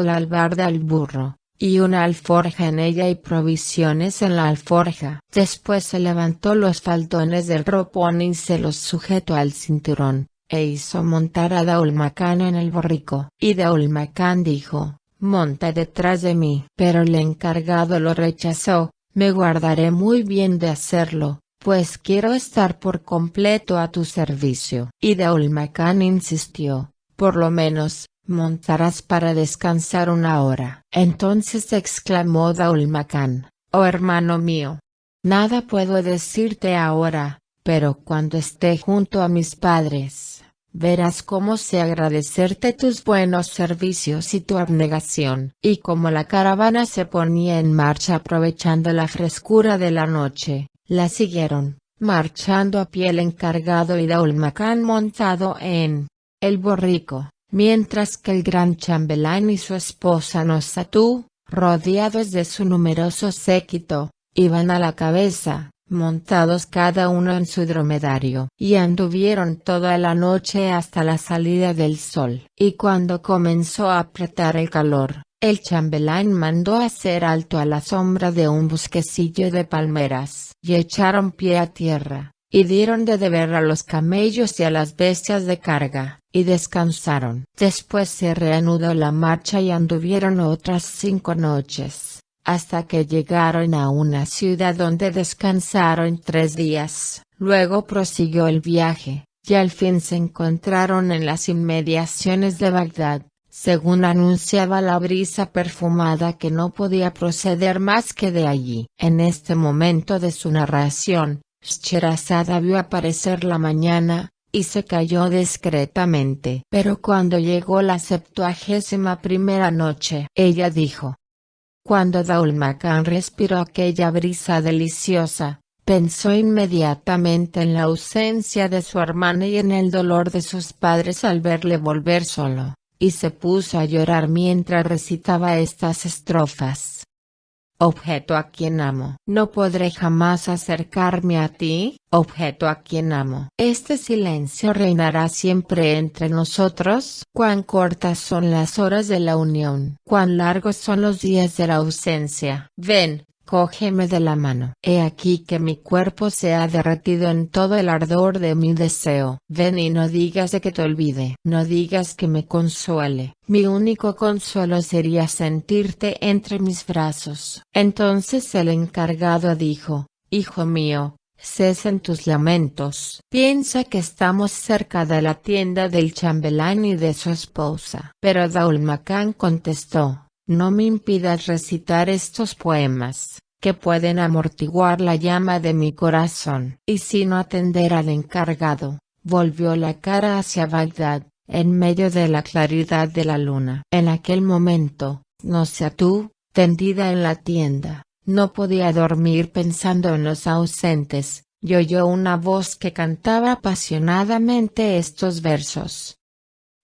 la albarda al burro, y una alforja en ella y provisiones en la alforja. Después se levantó los faldones del ropón y se los sujetó al cinturón, e hizo montar a Daulmacán en el borrico. Y Daulmacán dijo, monta detrás de mí. Pero el encargado lo rechazó, me guardaré muy bien de hacerlo, pues quiero estar por completo a tu servicio. Y Daulmacán insistió, por lo menos, montarás para descansar una hora. Entonces exclamó Daulmacán, oh hermano mío, nada puedo decirte ahora, pero cuando esté junto a mis padres, verás cómo sé agradecerte tus buenos servicios y tu abnegación. Y como la caravana se ponía en marcha aprovechando la frescura de la noche, la siguieron, marchando a pie el encargado y Daulmacán montado en el borrico, mientras que el gran chambelán y su esposa Nosatú, rodeados de su numeroso séquito, iban a la cabeza, montados cada uno en su dromedario. Y anduvieron toda la noche hasta la salida del sol. Y cuando comenzó a apretar el calor, el chambelán mandó hacer alto a la sombra de un bosquecillo de palmeras. Y echaron pie a tierra, y dieron de beber a los camellos y a las bestias de carga, y descansaron. Después se reanudó la marcha y anduvieron otras 5 noches, hasta que llegaron a una ciudad donde descansaron 3 días. Luego prosiguió el viaje, y al fin se encontraron en las inmediaciones de Bagdad, según anunciaba la brisa perfumada que no podía proceder más que de allí. En este momento de su narración, Scheherazade vio aparecer la mañana, y se calló discretamente. Pero cuando llegó la 71ª noche, ella dijo. Cuando Daulmacán respiró aquella brisa deliciosa, pensó inmediatamente en la ausencia de su hermana y en el dolor de sus padres al verle volver solo, y se puso a llorar mientras recitaba estas estrofas. Objeto a quien amo. No podré jamás acercarme a ti, objeto a quien amo. Este silencio reinará siempre entre nosotros. Cuán cortas son las horas de la unión. Cuán largos son los días de la ausencia. Ven, cógeme de la mano. He aquí que mi cuerpo se ha derretido en todo el ardor de mi deseo. Ven y no digas de que te olvide. No digas que me consuele. Mi único consuelo sería sentirte entre mis brazos. Entonces el encargado dijo, hijo mío, cesen tus lamentos. Piensa que estamos cerca de la tienda del chambelán y de su esposa. Pero Daul Macan contestó, no me impidas recitar estos poemas, que pueden amortiguar la llama de mi corazón. Y sin atender al encargado, volvió la cara hacia Bagdad, en medio de la claridad de la luna. En aquel momento, Nosatú, tendida en la tienda, no podía dormir pensando en los ausentes, y oyó una voz que cantaba apasionadamente estos versos.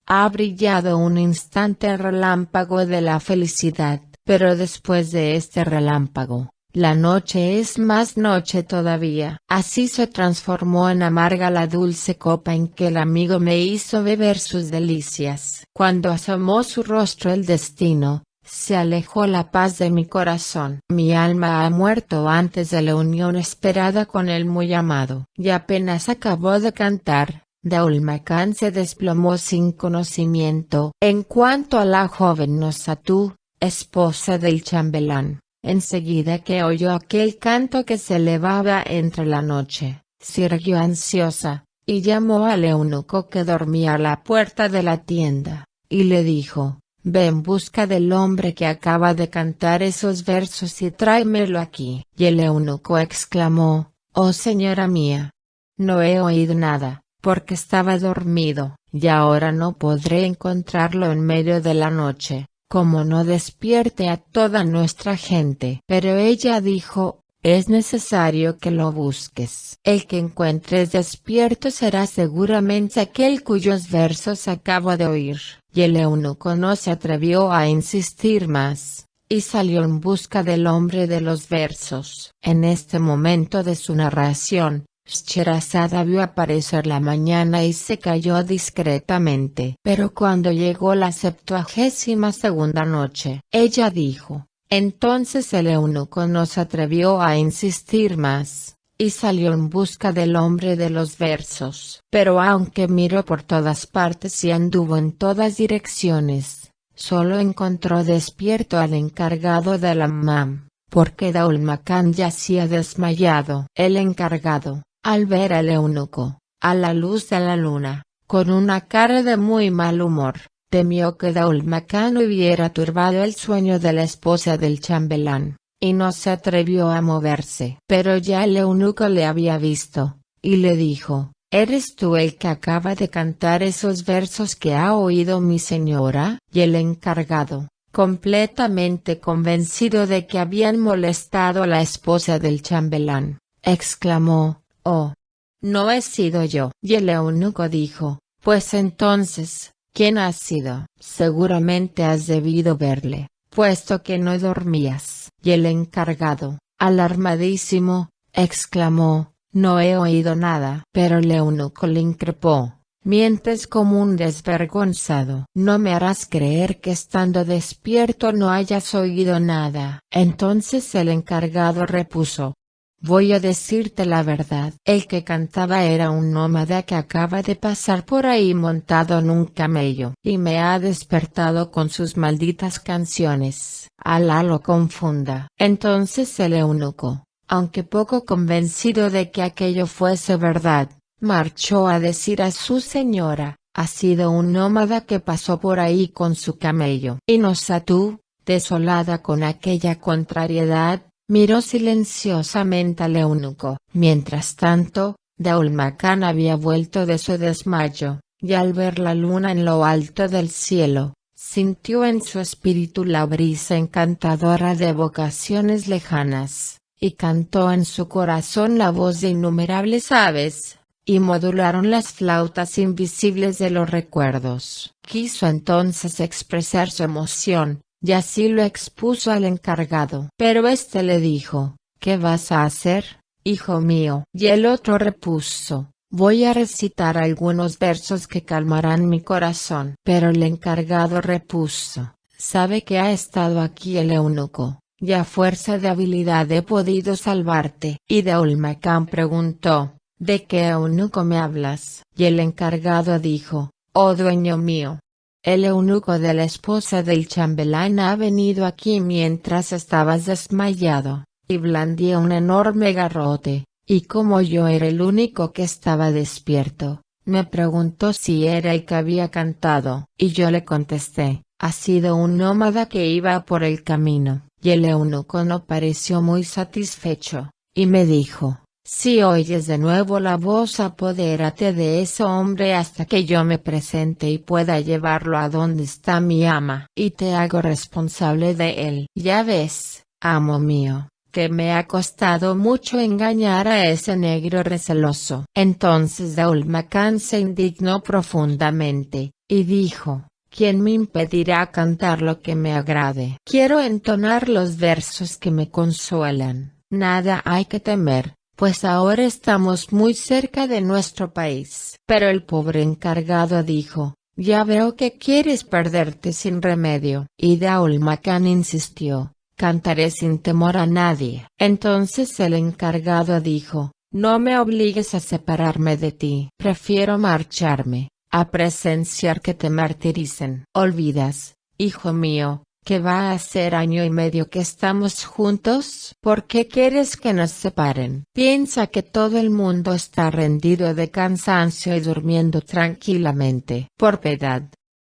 Ha brillado un instante el relámpago de la felicidad, pero después de este relámpago, la noche es más noche todavía. Así se transformó en amarga la dulce copa en que el amigo me hizo beber sus delicias. Cuando asomó su rostro el destino, se alejó la paz de mi corazón. Mi alma ha muerto antes de la unión esperada con el muy amado. Y apenas acabó de cantar, Daul Macan se desplomó sin conocimiento. En cuanto a la joven Nosatú, esposa del chambelán, enseguida que oyó aquel canto que se elevaba entre la noche, se irguió ansiosa, y llamó al eunuco que dormía a la puerta de la tienda, y le dijo, ve en busca del hombre que acaba de cantar esos versos y tráemelo aquí. Y el eunuco exclamó, oh señora mía, no he oído nada, porque estaba dormido, y ahora no podré encontrarlo en medio de la noche, como no despierte a toda nuestra gente. Pero ella dijo, es necesario que lo busques. El que encuentres despierto será seguramente aquel cuyos versos acabo de oír. Y el eunuco no se atrevió a insistir más, y salió en busca del hombre de los versos. En este momento de su narración, Scheherazade vio aparecer la mañana y se calló discretamente. Pero cuando llegó la 72ª noche, ella dijo, entonces el eunuco no se atrevió a insistir más, y salió en busca del hombre de los versos. Pero aunque miró por todas partes y anduvo en todas direcciones, solo encontró despierto al encargado del hammam, porque Daul Macan yacía desmayado. El encargado, al ver al eunuco, a la luz de la luna, con una cara de muy mal humor, temió que Daul Macan hubiera turbado el sueño de la esposa del chambelán, y no se atrevió a moverse. Pero ya el eunuco le había visto, y le dijo, ¿eres tú el que acaba de cantar esos versos que ha oído mi señora? Y el encargado, completamente convencido de que habían molestado a la esposa del chambelán, exclamó, oh, no he sido yo. Y el eunuco dijo, pues entonces, ¿quién ha sido? Seguramente has debido verle, puesto que no dormías. Y el encargado, alarmadísimo, exclamó, no he oído nada. Pero el eunuco le increpó, mientes como un desvergonzado. No me harás creer que estando despierto no hayas oído nada. Entonces el encargado repuso, voy a decirte la verdad. El que cantaba era un nómada que acaba de pasar por ahí montado en un camello, y me ha despertado con sus malditas canciones. Alá lo confunda. Entonces el eunuco, aunque poco convencido de que aquello fuese verdad, marchó a decir a su señora, ha sido un nómada que pasó por ahí con su camello. Y Nosatú, desolada con aquella contrariedad, miró silenciosamente al eunuco. Mientras tanto, Daul Macan había vuelto de su desmayo, y al ver la luna en lo alto del cielo, sintió en su espíritu la brisa encantadora de evocaciones lejanas, y cantó en su corazón la voz de innumerables aves, y modularon las flautas invisibles de los recuerdos. Quiso entonces expresar su emoción, y así lo expuso al encargado. Pero éste le dijo, ¿qué vas a hacer, hijo mío? Y el otro repuso, voy a recitar algunos versos que calmarán mi corazón. Pero el encargado repuso, ¿sabe que ha estado aquí el eunuco, y a fuerza de habilidad he podido salvarte. Y Daul Makan preguntó, ¿de qué eunuco me hablas? Y el encargado dijo, oh dueño mío. El eunuco de la esposa del chambelán ha venido aquí mientras estabas desmayado, y blandía un enorme garrote, y como yo era el único que estaba despierto, me preguntó si era el que había cantado, y yo le contesté, ha sido un nómada que iba por el camino, y el eunuco no pareció muy satisfecho, y me dijo, si oyes de nuevo la voz apodérate de ese hombre hasta que yo me presente y pueda llevarlo a donde está mi ama, y te hago responsable de él. Ya ves, amo mío, que me ha costado mucho engañar a ese negro receloso. Entonces Daul Makan se indignó profundamente, y dijo, ¿quién me impedirá cantar lo que me agrade? Quiero entonar los versos que me consuelan. Nada hay que temer, pues ahora estamos muy cerca de nuestro país. Pero el pobre encargado dijo, ya veo que quieres perderte sin remedio. Y Daul Makan insistió, cantaré sin temor a nadie. Entonces el encargado dijo, no me obligues a separarme de ti. Prefiero marcharme, a presenciar que te martiricen. Olvidas, hijo mío, que va a ser año y medio que estamos juntos. ¿Por qué quieres que nos separen? Piensa que todo el mundo está rendido de cansancio y durmiendo tranquilamente. Por piedad,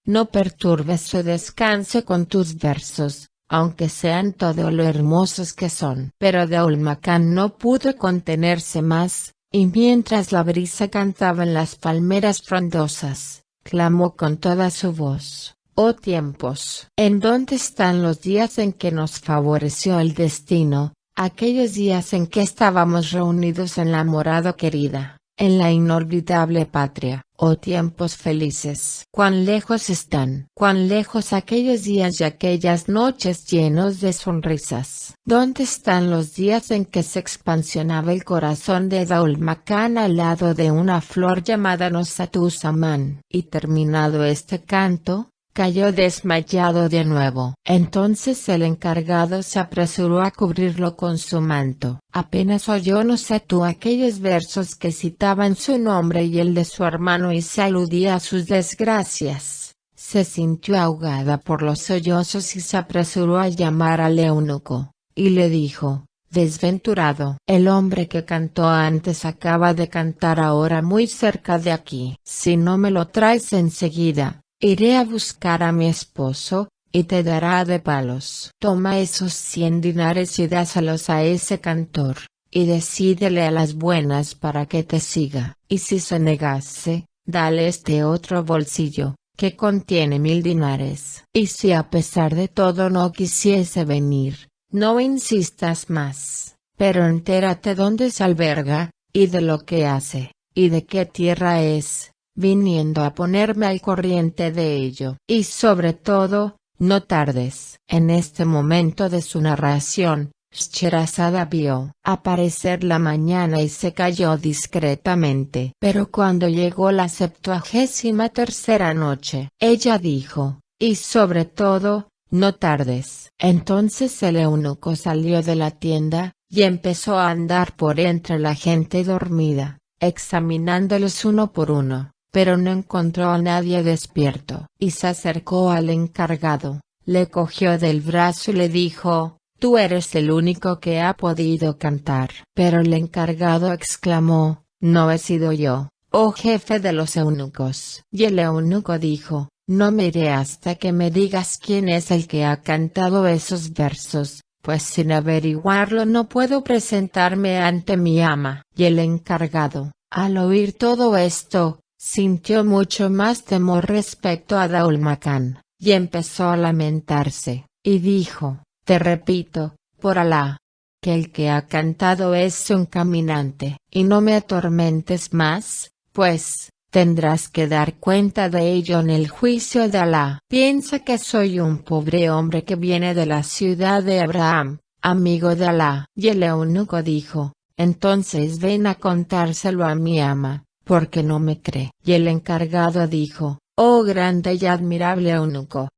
no perturbes su descanso con tus versos, aunque sean todo lo hermosos que son. Pero Daul Makan no pudo contenerse más, y mientras la brisa cantaba en las palmeras frondosas, clamó con toda su voz. Oh tiempos, ¿en dónde están los días en que nos favoreció el destino, aquellos días en que estábamos reunidos en la morada querida, en la inolvidable patria? Oh tiempos felices, cuán lejos están, cuán lejos aquellos días y aquellas noches llenos de sonrisas. ¿Dónde están los días en que se expansionaba el corazón de Daul Makan al lado de una flor llamada Nushat-uz-Zaman? Y terminado este canto, cayó desmayado de nuevo. Entonces el encargado se apresuró a cubrirlo con su manto. Apenas oyó Nushat aquellos versos que citaban su nombre y el de su hermano y se aludía a sus desgracias, se sintió ahogada por los sollozos y se apresuró a llamar al eunuco, y le dijo, desventurado, el hombre que cantó antes acaba de cantar ahora muy cerca de aquí. Si no me lo traes enseguida, iré a buscar a mi esposo, y te dará de palos. Toma esos 100 dinares y dáselos a ese cantor, y decídele a las buenas para que te siga. Y si se negase, dale este otro bolsillo, que contiene 1000 dinares. Y si a pesar de todo no quisiese venir, no insistas más, pero entérate dónde se alberga, y de lo que hace, y de qué tierra es, viniendo a ponerme al corriente de ello. Y sobre todo, no tardes. En este momento de su narración, Scheherazade vio aparecer la mañana y se calló discretamente. Pero cuando llegó la 73ª noche, ella dijo, y sobre todo, no tardes. Entonces el eunuco salió de la tienda, y empezó a andar por entre la gente dormida, examinándolos uno por uno, pero no encontró a nadie despierto. Y se acercó al encargado, le cogió del brazo y le dijo, tú eres el único que ha podido cantar. Pero el encargado exclamó, no he sido yo, oh jefe de los eunucos. Y el eunuco dijo, no me iré hasta que me digas quién es el que ha cantado esos versos, pues sin averiguarlo no puedo presentarme ante mi ama. Y el encargado, al oír todo esto, sintió mucho más temor respecto a Daul Makan, y empezó a lamentarse, y dijo, te repito, por Alá, que el que ha cantado es un caminante. Y no me atormentes más, pues, tendrás que dar cuenta de ello en el juicio de Alá. Piensa que soy un pobre hombre que viene de la ciudad de Abraham, amigo de Alá. Y el eunuco dijo, entonces ven a contárselo a mi ama, porque no me cree. Y el encargado dijo, oh grande y admirable eunuco,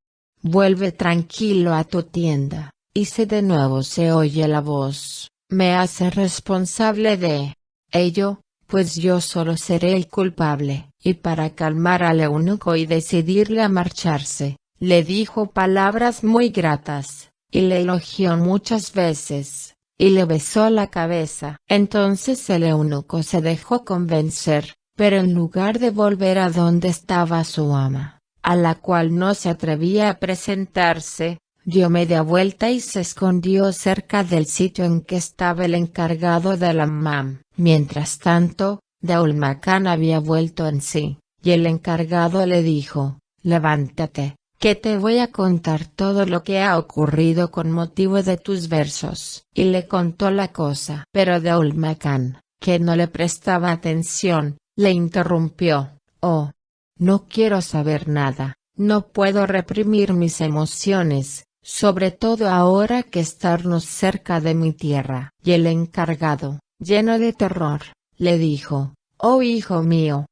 vuelve tranquilo a tu tienda, y si de nuevo se oye la voz, me hace responsable de ello, pues yo solo seré el culpable. Y para calmar al eunuco y decidirle a marcharse, le dijo palabras muy gratas, y le elogió muchas veces, y le besó la cabeza. Entonces el eunuco se dejó convencer, pero en lugar de volver a donde estaba su ama, a la cual no se atrevía a presentarse, dio media vuelta y se escondió cerca del sitio en que estaba el encargado del hammam. Mientras tanto, Daul Makan había vuelto en sí, y el encargado le dijo: levántate, que te voy a contar todo lo que ha ocurrido con motivo de tus versos. Y le contó la cosa. Pero Daul Makan, que no le prestaba atención, le interrumpió: oh, no quiero saber nada, no puedo reprimir mis emociones, sobre todo ahora que estamos cerca de mi tierra. Y el encargado, lleno de terror, le dijo: oh hijo mío,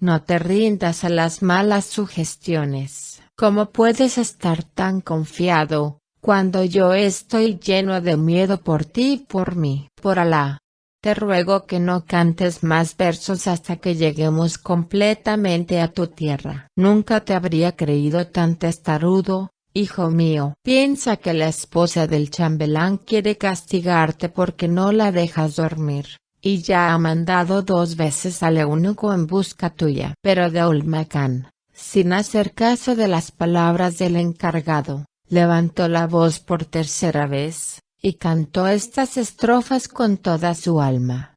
no te rindas a las malas sugestiones. ¿Cómo puedes estar tan confiado, cuando yo estoy lleno de miedo por ti y por mí? Por Alá, te ruego que no cantes más versos hasta que lleguemos completamente a tu tierra. Nunca te habría creído tan testarudo, hijo mío. Piensa que la esposa del chambelán quiere castigarte porque no la dejas dormir, y ya ha mandado 2 veces al eunuco en busca tuya. Pero Daul Makan, sin hacer caso de las palabras del encargado, levantó la voz por tercera vez, y cantó estas estrofas con toda su alma.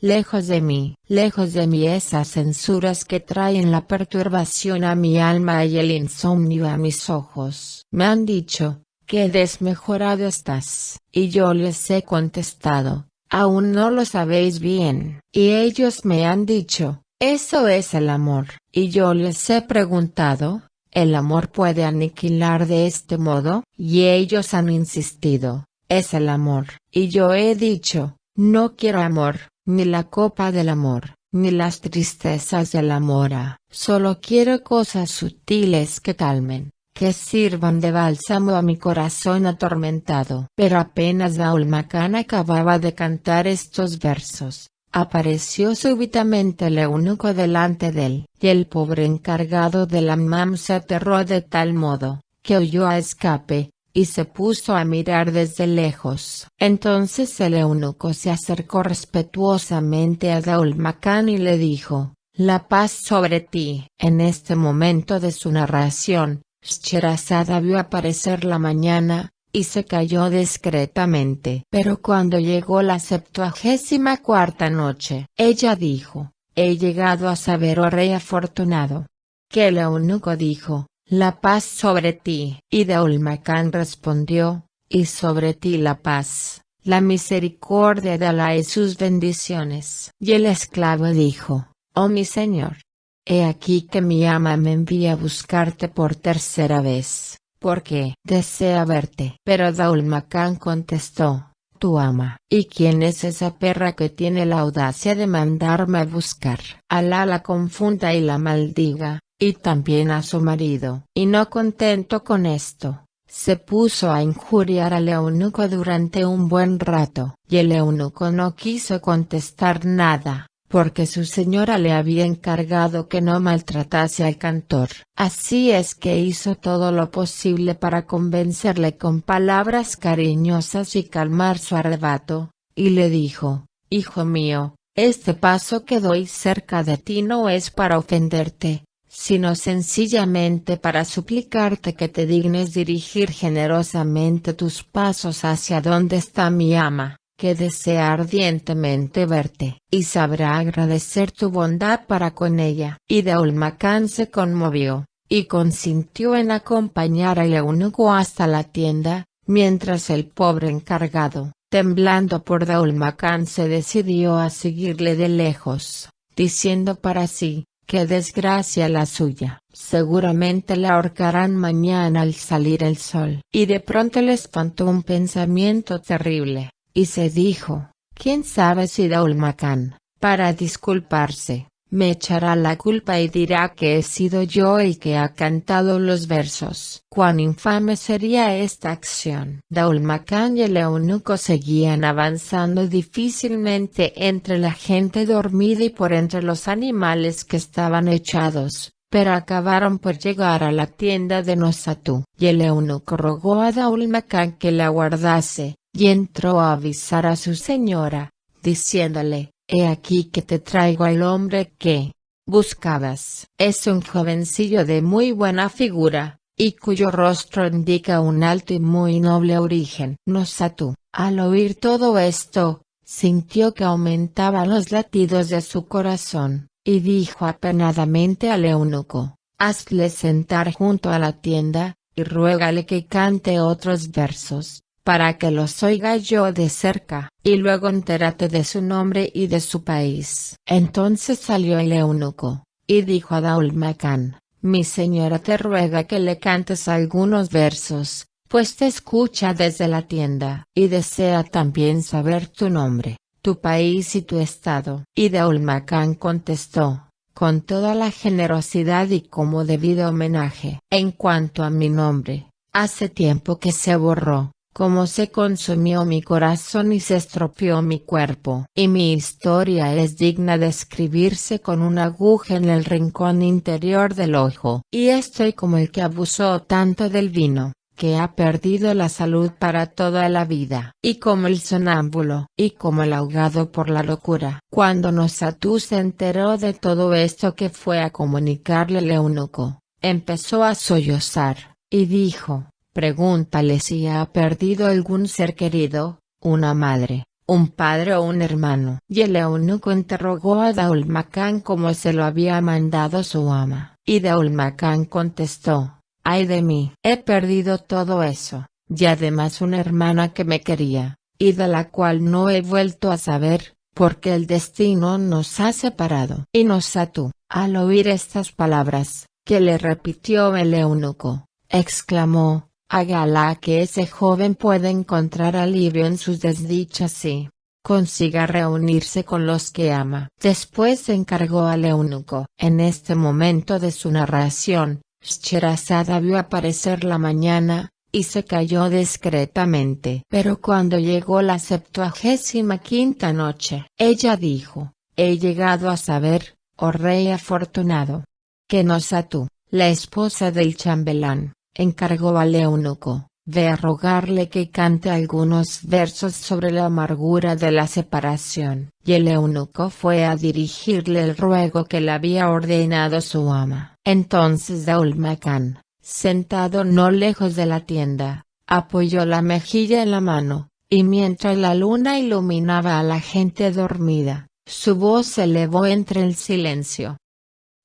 Lejos de mí esas censuras que traen la perturbación a mi alma y el insomnio a mis ojos. Me han dicho, que desmejorado estás, y yo les he contestado: aún no lo sabéis bien. Y ellos me han dicho: eso es el amor. Y yo les he preguntado: ¿el amor puede aniquilar de este modo? Y ellos han insistido: es el amor. Y yo he dicho: no quiero amor, ni la copa del amor, ni las tristezas del amor. Solo quiero cosas sutiles que calmen, que sirvan de bálsamo a mi corazón atormentado. Pero apenas Daul Makan acababa de cantar estos versos, apareció súbitamente el eunuco delante de él, y el pobre encargado del hammam se aterró de tal modo, que huyó a escape, y se puso a mirar desde lejos. Entonces el eunuco se acercó respetuosamente a Daul Makan y le dijo: la paz sobre ti. En este momento de su narración, Scheherazade vio aparecer la mañana, y se calló discretamente. Pero cuando llegó la 74ª noche, ella dijo: he llegado a saber, oh rey afortunado. Que el eunuco dijo: la paz sobre ti. Y Daul Makan respondió: y sobre ti la paz, la misericordia de Alá y sus bendiciones. Y el esclavo dijo: oh mi señor, he aquí que mi ama me envía a buscarte por tercera vez, porque desea verte. Pero Daul Makan contestó: tu ama. ¿Y quién es esa perra que tiene la audacia de mandarme a buscar? Alá la confunda y la maldiga, y también a su marido. Y no contento con esto, se puso a injuriar al eunuco durante un buen rato. Y el eunuco no quiso contestar nada, porque su señora le había encargado que no maltratase al cantor. Así es que hizo todo lo posible para convencerle con palabras cariñosas y calmar su arrebato, y le dijo: hijo mío, este paso que doy cerca de ti no es para ofenderte, sino sencillamente para suplicarte que te dignes dirigir generosamente tus pasos hacia donde está mi ama, que desea ardientemente verte, y sabrá agradecer tu bondad para con ella. Y Daul Makan se conmovió, y consintió en acompañar al eunuco hasta la tienda, mientras el pobre encargado, temblando por Daul Makan, se decidió a seguirle de lejos, diciendo para sí: qué desgracia la suya, seguramente la ahorcarán mañana al salir el sol. Y de pronto le espantó un pensamiento terrible, y se dijo: ¿quién sabe si Daul Makan, para disculparse, me echará la culpa y dirá que he sido yo el que ha cantado los versos. Cuán infame sería esta acción. Daulmacán y el eunuco seguían avanzando difícilmente entre la gente dormida y por entre los animales que estaban echados, pero acabaron por llegar a la tienda de Nosatú. Y el eunuco rogó a Daulmacán que la guardase, y entró a avisar a su señora, diciéndole: «He aquí que te traigo al hombre que buscabas. Es un jovencillo de muy buena figura, y cuyo rostro indica un alto y muy noble origen». Nosatú, al oír todo esto, sintió que aumentaban los latidos de su corazón, y dijo apenadamente al eunuco: «Hazle sentar junto a la tienda, y ruégale que cante otros versos, para que los oiga yo de cerca, y luego entérate de su nombre y de su país». Entonces salió el eunuco, y dijo a Daulmacán: «Mi señora te ruega que le cantes algunos versos, pues te escucha desde la tienda, y desea también saber tu nombre, tu país y tu estado». Y Daulmacán contestó, con toda la generosidad y como debido homenaje: «En cuanto a mi nombre, hace tiempo que se borró, como se consumió mi corazón y se estropeó mi cuerpo. Y mi historia es digna de escribirse con una aguja en el rincón interior del ojo. Y estoy como el que abusó tanto del vino, que ha perdido la salud para toda la vida. Y como el sonámbulo, y como el ahogado por la locura». Cuando Nosatú se enteró de todo esto que fue a comunicarle el eunuco, empezó a sollozar, y dijo: «Pregúntale si ha perdido algún ser querido, una madre, un padre o un hermano». Y el eunuco interrogó a Daulmacán como se lo había mandado su ama. Y Daulmacán contestó: «Ay de mí, he perdido todo eso, y además una hermana que me quería, y de la cual no he vuelto a saber, porque el destino nos ha separado». Y Nosatú, al oír estas palabras, que le repitió el eunuco, exclamó: «Hágala que ese joven pueda encontrar alivio en sus desdichas y consiga reunirse con los que ama». Después se encargó al eunuco. En este momento de su narración, Scheherazada vio aparecer la mañana, y se calló discretamente. Pero cuando llegó la 75ª noche, ella dijo: «He llegado a saber, oh rey afortunado, que Nosatú, la esposa del chambelán, encargó al eunuco, ve a rogarle que cante algunos versos sobre la amargura de la separación». Y el eunuco fue a dirigirle el ruego que le había ordenado su ama. Entonces Daulmacán, sentado no lejos de la tienda, apoyó la mejilla en la mano, y mientras la luna iluminaba a la gente dormida, su voz se elevó entre el silencio: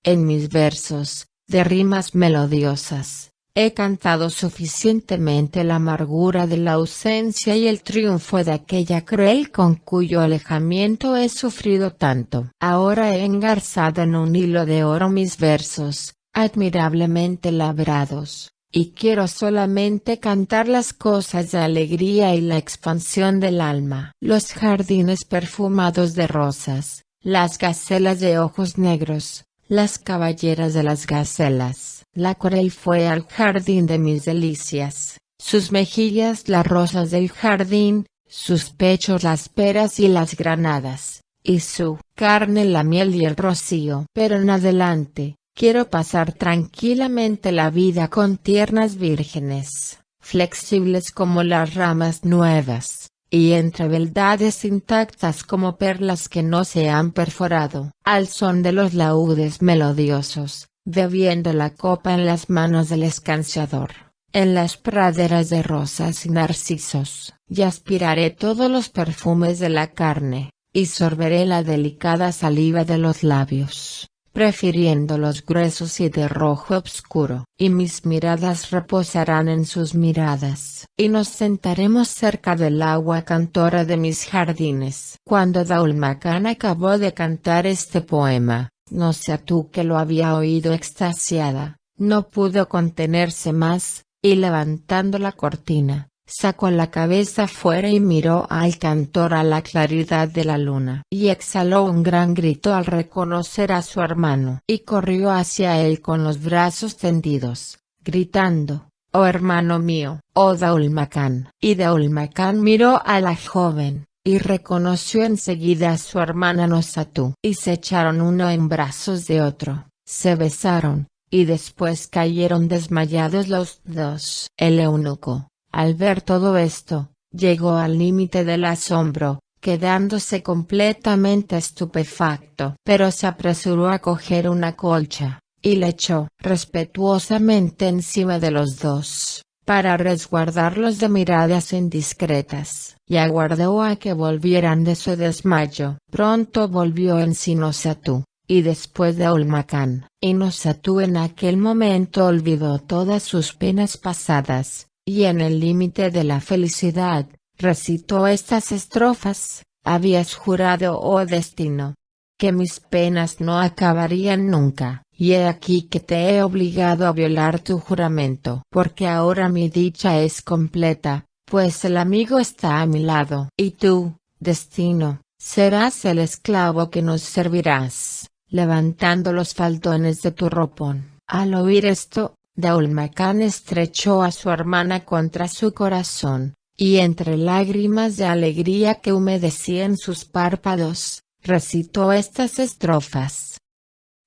«En mis versos, de rimas melodiosas, he cantado suficientemente la amargura de la ausencia y el triunfo de aquella cruel con cuyo alejamiento he sufrido tanto. Ahora he engarzado en un hilo de oro mis versos, admirablemente labrados, y quiero solamente cantar las cosas de alegría y la expansión del alma. Los jardines perfumados de rosas, las gacelas de ojos negros, las caballeras de las gacelas. La coral fue al jardín de mis delicias, sus mejillas las rosas del jardín, sus pechos las peras y las granadas, y su carne la miel y el rocío. Pero en adelante, quiero pasar tranquilamente la vida con tiernas vírgenes, flexibles como las ramas nuevas, y entre beldades intactas como perlas que no se han perforado, al son de los laúdes melodiosos, bebiendo la copa en las manos del escanciador, en las praderas de rosas y narcisos. Y aspiraré todos los perfumes de la carne, y sorberé la delicada saliva de los labios, prefiriendo los gruesos y de rojo obscuro. Y mis miradas reposarán en sus miradas, y nos sentaremos cerca del agua cantora de mis jardines». Cuando Daulmacán acabó de cantar este poema, Nosatú, que lo había oído extasiada, no pudo contenerse más, y levantando la cortina, sacó la cabeza fuera y miró al cantor a la claridad de la luna. Y exhaló un gran grito al reconocer a su hermano. Y corrió hacia él con los brazos tendidos, gritando: «Oh hermano mío, oh Daul Makan». Y Daul Makan miró a la joven, y reconoció enseguida a su hermana Nosatú. Y se echaron uno en brazos de otro, se besaron, y después cayeron desmayados los dos. El eunuco, al ver todo esto, llegó al límite del asombro, quedándose completamente estupefacto. Pero se apresuró a coger una colcha, y la echó respetuosamente encima de los dos, para resguardarlos de miradas indiscretas, y aguardó a que volvieran de su desmayo. Pronto volvió en sí Nosatú, y después Daul Makan. Y Nosatú en aquel momento olvidó todas sus penas pasadas, y en el límite de la felicidad, recitó estas estrofas: «Habías jurado, oh destino, que mis penas no acabarían nunca, y he aquí que te he obligado a violar tu juramento. Porque ahora mi dicha es completa, pues el amigo está a mi lado. Y tú, destino, serás el esclavo que nos servirás, levantando los faldones de tu ropón». Al oír esto, Daul Makan estrechó a su hermana contra su corazón, y entre lágrimas de alegría que humedecían sus párpados, recitó estas estrofas: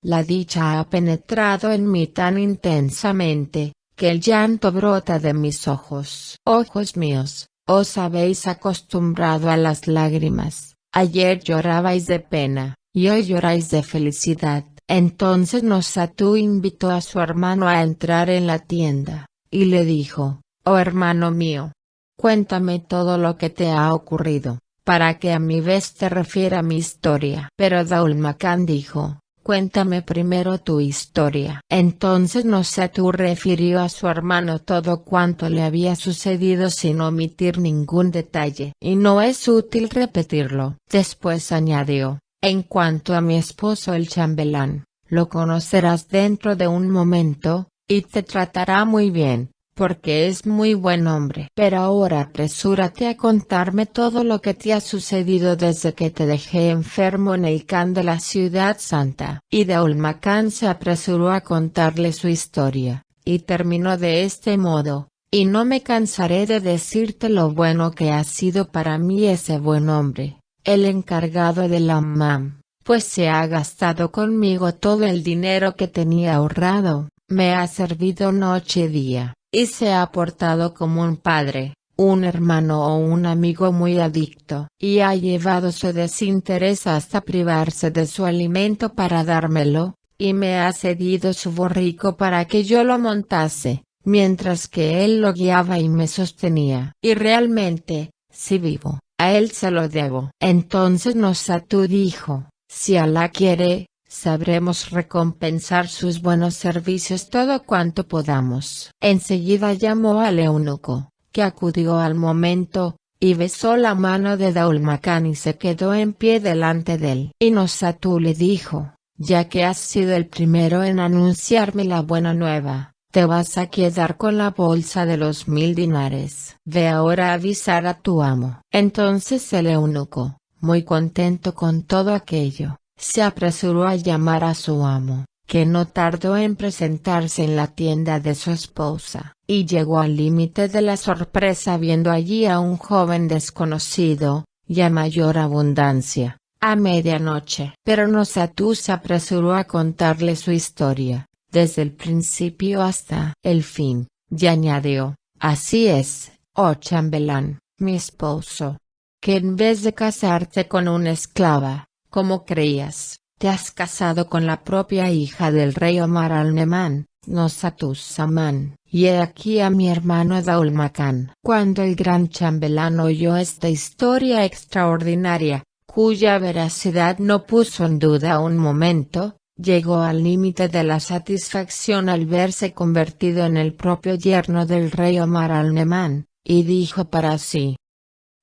«La dicha ha penetrado en mí tan intensamente, que el llanto brota de mis ojos. Ojos míos, os habéis acostumbrado a las lágrimas, ayer llorabais de pena, y hoy lloráis de felicidad». Entonces Nosatú invitó a su hermano a entrar en la tienda, y le dijo: «Oh hermano mío, cuéntame todo lo que te ha ocurrido, para que a mi vez te refiera mi historia». Pero Daul Makan dijo: «Cuéntame primero tu historia». Entonces Nosatú refirió a su hermano todo cuanto le había sucedido sin omitir ningún detalle. Y no es útil repetirlo. Después añadió: «En cuanto a mi esposo el chambelán, lo conocerás dentro de un momento, y te tratará muy bien, porque es muy buen hombre. Pero ahora apresúrate a contarme todo lo que te ha sucedido desde que te dejé enfermo en el Khan de la Ciudad Santa». Y Daul Makan se apresuró a contarle su historia, y terminó de este modo: «Y no me cansaré de decirte lo bueno que ha sido para mí ese buen hombre, el encargado del hammam, pues se ha gastado conmigo todo el dinero que tenía ahorrado, me ha servido noche y día, y se ha portado como un padre, un hermano o un amigo muy adicto, y ha llevado su desinterés hasta privarse de su alimento para dármelo, y me ha cedido su borrico para que yo lo montase, mientras que él lo guiaba y me sostenía. Y realmente, si vivo, a él se lo debo». Entonces Nosatú dijo: «Si Alá quiere, sabremos recompensar sus buenos servicios todo cuanto podamos». Enseguida llamó al eunuco, que acudió al momento, y besó la mano de Daul Makan y se quedó en pie delante de él. Y Nosatú le dijo: «Ya que has sido el primero en anunciarme la buena nueva, te vas a quedar con la bolsa de los 1000 dinares. Ve ahora a avisar a tu amo». Entonces el eunuco, muy contento con todo aquello, se apresuró a llamar a su amo, que no tardó en presentarse en la tienda de su esposa, y llegó al límite de la sorpresa viendo allí a un joven desconocido, y a mayor abundancia, a medianoche. Pero Nosatú se apresuró a contarle su historia, desde el principio hasta el fin, y añadió: «Así es, oh chambelán, mi esposo, que en vez de casarte con una esclava, como creías, te has casado con la propia hija del rey Omar al-Neman, Nosatú Samán. Y he aquí a mi hermano Daul Makan». Cuando el gran chambelán oyó esta historia extraordinaria, cuya veracidad no puso en duda un momento, llegó al límite de la satisfacción al verse convertido en el propio yerno del rey Omar al-Neman, y dijo para sí: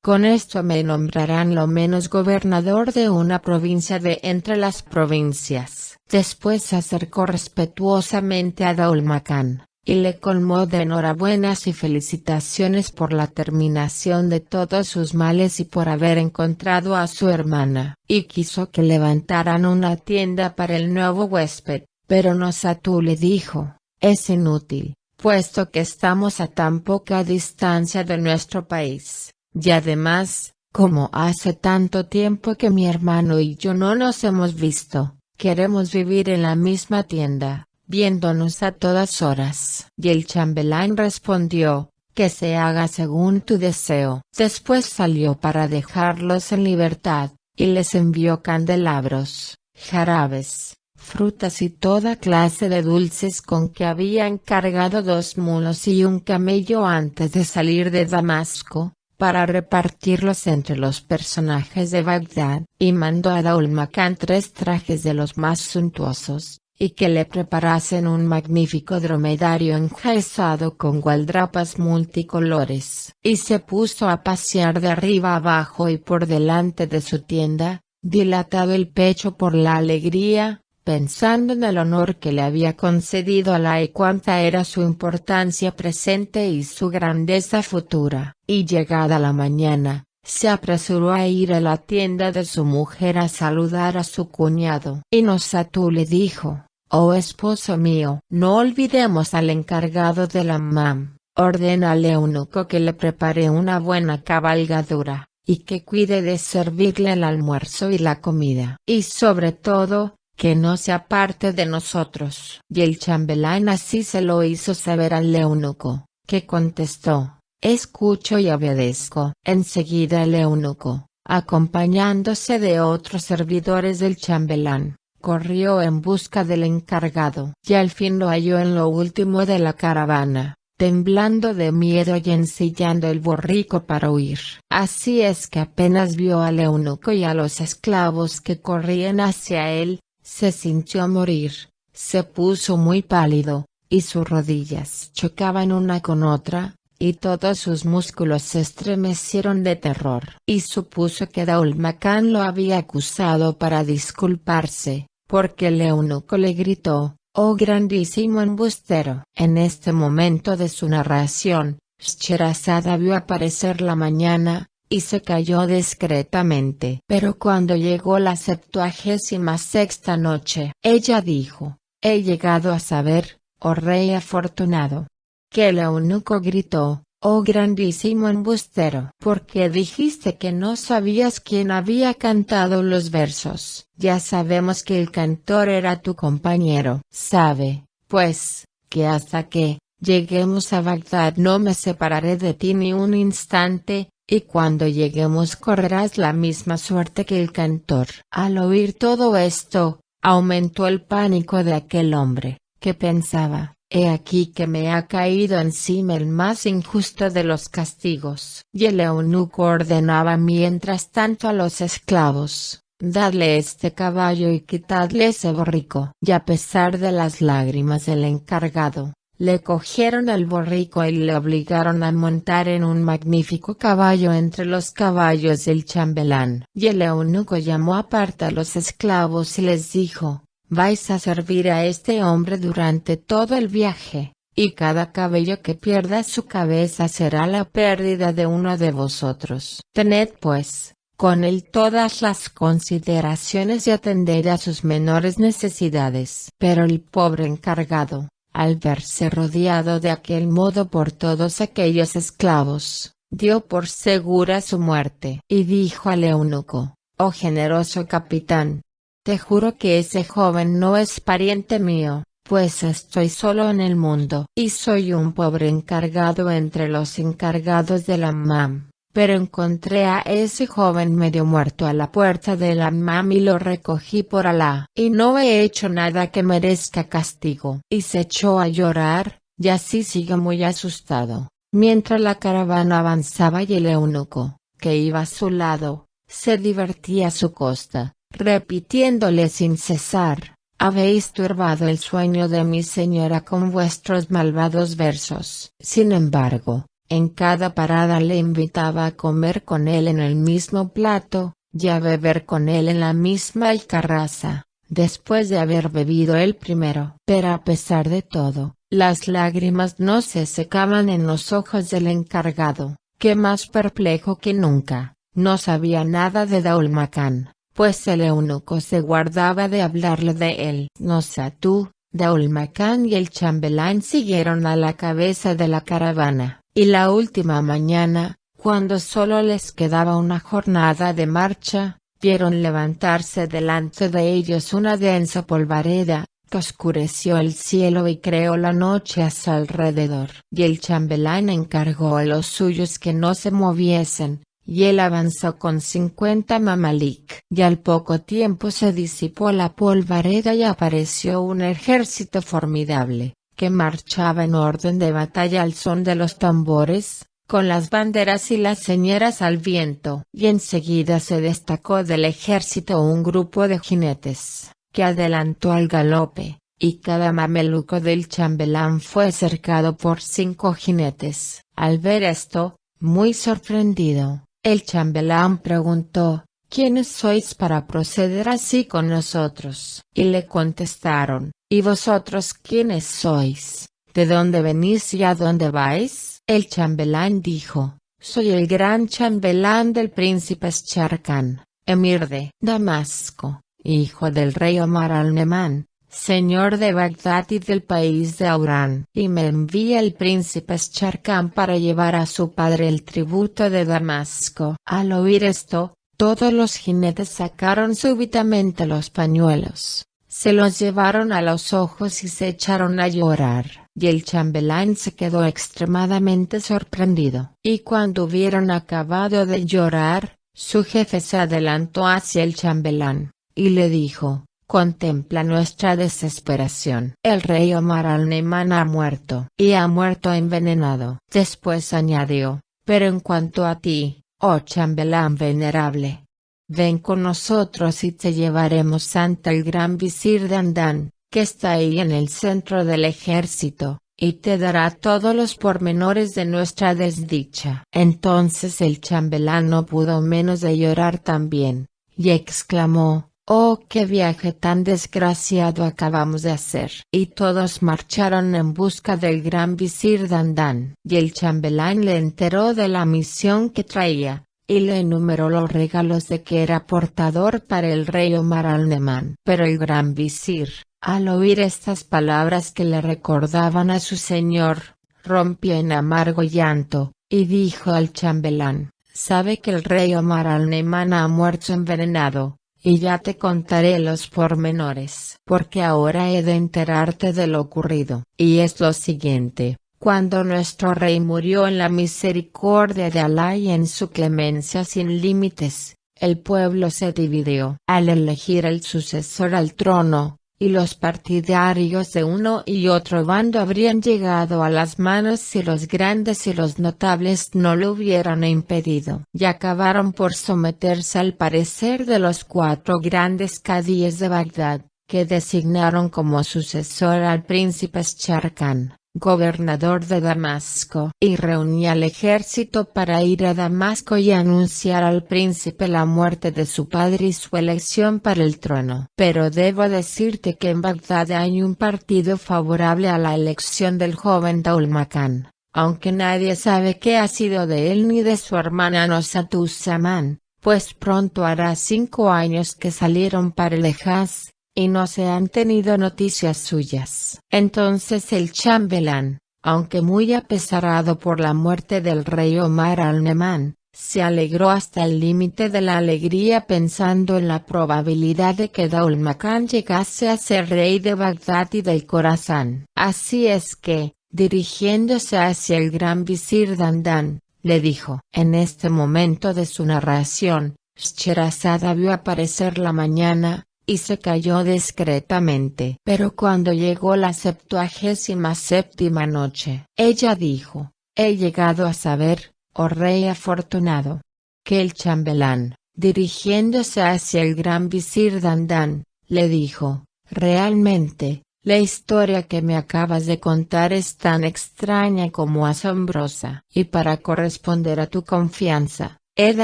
«Con esto me nombrarán lo menos gobernador de una provincia de entre las provincias». Después se acercó respetuosamente a Daul Makan, y le colmó de enhorabuenas y felicitaciones por la terminación de todos sus males y por haber encontrado a su hermana. Y quiso que levantaran una tienda para el nuevo huésped, pero Nosatú le dijo, es inútil, puesto que estamos a tan poca distancia de nuestro país, y además, como hace tanto tiempo que mi hermano y yo no nos hemos visto, queremos vivir en la misma tienda, viéndonos a todas horas. Y el chambelán respondió, que se haga según tu deseo. Después salió para dejarlos en libertad, y les envió candelabros, jarabes, frutas y toda clase de dulces con que había encargado 2 mulos y un camello antes de salir de Damasco, para repartirlos entre los personajes de Bagdad, y mandó a Daul Makán 3 trajes de los más suntuosos, y que le preparasen un magnífico dromedario enjaezado con gualdrapas multicolores, y se puso a pasear de arriba abajo y por delante de su tienda, dilatado el pecho por la alegría, pensando en el honor que le había concedido Alá y cuánta era su importancia presente y su grandeza futura. Y llegada la mañana, se apresuró a ir a la tienda de su mujer a saludar a su cuñado. Y Nosatú le dijo, oh esposo mío, no olvidemos al encargado del hammam, ordena al eunuco que le prepare una buena cabalgadura, y que cuide de servirle el almuerzo y la comida. Y sobre todo, que no se aparte de nosotros. Y el chambelán así se lo hizo saber al eunuco, que contestó, escucho y obedezco. Enseguida el eunuco, acompañándose de otros servidores del chambelán, corrió en busca del encargado. Y al fin lo halló en lo último de la caravana, temblando de miedo y ensillando el borrico para huir. Así es que apenas vio al eunuco y a los esclavos que corrían hacia él, se sintió morir, se puso muy pálido, y sus rodillas chocaban una con otra, y todos sus músculos se estremecieron de terror. Y supuso que Daul Makán lo había acusado para disculparse, porque el eunuco le gritó, oh grandísimo embustero. En este momento de su narración, Scheherazada vio aparecer la mañana, y se calló discretamente. Pero cuando llegó la 76ª noche, ella dijo, he llegado a saber, oh rey afortunado, que el eunuco gritó, oh grandísimo embustero, porque dijiste que no sabías quién había cantado los versos. Ya sabemos que el cantor era tu compañero. Sabe, pues, que hasta que lleguemos a Bagdad no me separaré de ti ni un instante, y cuando lleguemos correrás la misma suerte que el cantor. Al oír todo esto, aumentó el pánico de aquel hombre, que pensaba, he aquí que me ha caído encima el más injusto de los castigos. Y el eunuco ordenaba mientras tanto a los esclavos, dadle este caballo y quitadle ese borrico. Y a pesar de las lágrimas del encargado, le cogieron el borrico y le obligaron a montar en un magnífico caballo entre los caballos del chambelán. Y el eunuco llamó aparte a los esclavos y les dijo, vais a servir a este hombre durante todo el viaje, y cada cabello que pierda su cabeza será la pérdida de uno de vosotros. Tened pues, con él todas las consideraciones y atended a sus menores necesidades. Pero el pobre encargado, al verse rodeado de aquel modo por todos aquellos esclavos, dio por segura su muerte. Y dijo al eunuco, oh generoso capitán, te juro que ese joven no es pariente mío, pues estoy solo en el mundo. Y soy un pobre encargado entre los encargados del hammam. Pero encontré a ese joven medio muerto a la puerta del hammam y lo recogí por Alá. Y no he hecho nada que merezca castigo. Y se echó a llorar, y así siguió muy asustado. Mientras la caravana avanzaba y el eunuco, que iba a su lado, se divertía a su costa, repitiéndole sin cesar, habéis turbado el sueño de mi señora con vuestros malvados versos. Sin embargo, en cada parada le invitaba a comer con él en el mismo plato, y a beber con él en la misma alcarraza, después de haber bebido él primero. Pero a pesar de todo, Las lágrimas no se secaban en los ojos del encargado, que más perplejo que nunca, no sabía nada de Daulmacán, pues el eunuco se guardaba de hablarle de él. Nosatú, Daulmacán y el chambelán siguieron a la cabeza de la caravana, y la última mañana, cuando solo les quedaba una jornada de marcha, vieron levantarse delante de ellos una densa polvareda, que oscureció el cielo y creó la noche a su alrededor. Y el chambelán encargó a los suyos que no se moviesen, y él avanzó con 50 mamalik. Y al poco tiempo se disipó la polvareda y apareció un ejército formidable, que marchaba en orden de batalla al son de los tambores, con las banderas y las señeras al viento. Y enseguida se destacó del ejército un grupo de jinetes, que adelantó al galope, y cada mameluco del chambelán fue cercado por 5 jinetes. Al ver esto, muy sorprendido, el chambelán preguntó: ¿Quiénes sois para proceder así con nosotros? Y le contestaron: ¿Y vosotros quiénes sois? ¿De dónde venís y a dónde vais? El chambelán dijo: Soy el gran chambelán del príncipe Scharkan, emir de Damasco, hijo del rey Omar al-Nemán, señor de Bagdad y del país de Aurán. Y me envía el príncipe Scharkan para llevar a su padre el tributo de Damasco. Al oír esto, todos los jinetes sacaron súbitamente los pañuelos, se los llevaron a los ojos y se echaron a llorar. Y el chambelán se quedó extremadamente sorprendido. Y cuando hubieron acabado de llorar, su jefe se adelantó hacia el chambelán, y le dijo: Contempla nuestra desesperación. El rey Omar al-Nemán ha muerto. Y ha muerto envenenado. Después añadió: Pero en cuanto a ti, oh chambelán venerable, ven con nosotros y te llevaremos ante el gran visir de Andán, que está ahí en el centro del ejército, y te dará todos los pormenores de nuestra desdicha. Entonces el chambelán no pudo menos de llorar también, y exclamó: ¡Oh, qué viaje tan desgraciado acabamos de hacer! Y todos marcharon en busca del gran visir Dandán. Y el chambelán le enteró de la misión que traía, y le enumeró los regalos de que era portador para el rey Omar al-Nemán. Pero el gran visir, al oír estas palabras que le recordaban a su señor, rompió en amargo llanto, y dijo al chambelán: «Sabe que el rey Omar al-Nemán ha muerto envenenado, y ya te contaré los pormenores, porque ahora he de enterarte de lo ocurrido. Y es lo siguiente: cuando nuestro rey murió en la misericordia de Alá y en su clemencia sin límites, el pueblo se dividió al elegir el sucesor al trono, y los partidarios de uno y otro bando habrían llegado a las manos si los grandes y los notables no lo hubieran impedido. Y acabaron por someterse al parecer de los 4 grandes cadíes de Bagdad, que designaron como sucesor al príncipe Scharkan, gobernador de Damasco, y reunía al ejército para ir a Damasco y anunciar al príncipe la muerte de su padre y su elección para el trono. Pero debo decirte que en Bagdad hay un partido favorable a la elección del joven Daulmacán, aunque nadie sabe qué ha sido de él ni de su hermana Nushat-uz-Zaman, pues pronto hará 5 años que salieron para el Hejaz, y no se han tenido noticias suyas. Entonces el chambelán, aunque muy apesarado por la muerte del rey Omar al-Nemán, se alegró hasta el límite de la alegría pensando en la probabilidad de que Daulmacán llegase a ser rey de Bagdad y del Corasán. Así es que, dirigiéndose hacia el gran visir Dandán, le dijo. En este momento de su narración, Scheherazade vio aparecer la mañana, y se calló discretamente. Pero cuando llegó la 77ª noche, ella dijo: «He llegado a saber, oh rey afortunado», que el chambelán, dirigiéndose hacia el gran visir Dandán, le dijo: «Realmente, la historia que me acabas de contar es tan extraña como asombrosa. Y para corresponder a tu confianza, he de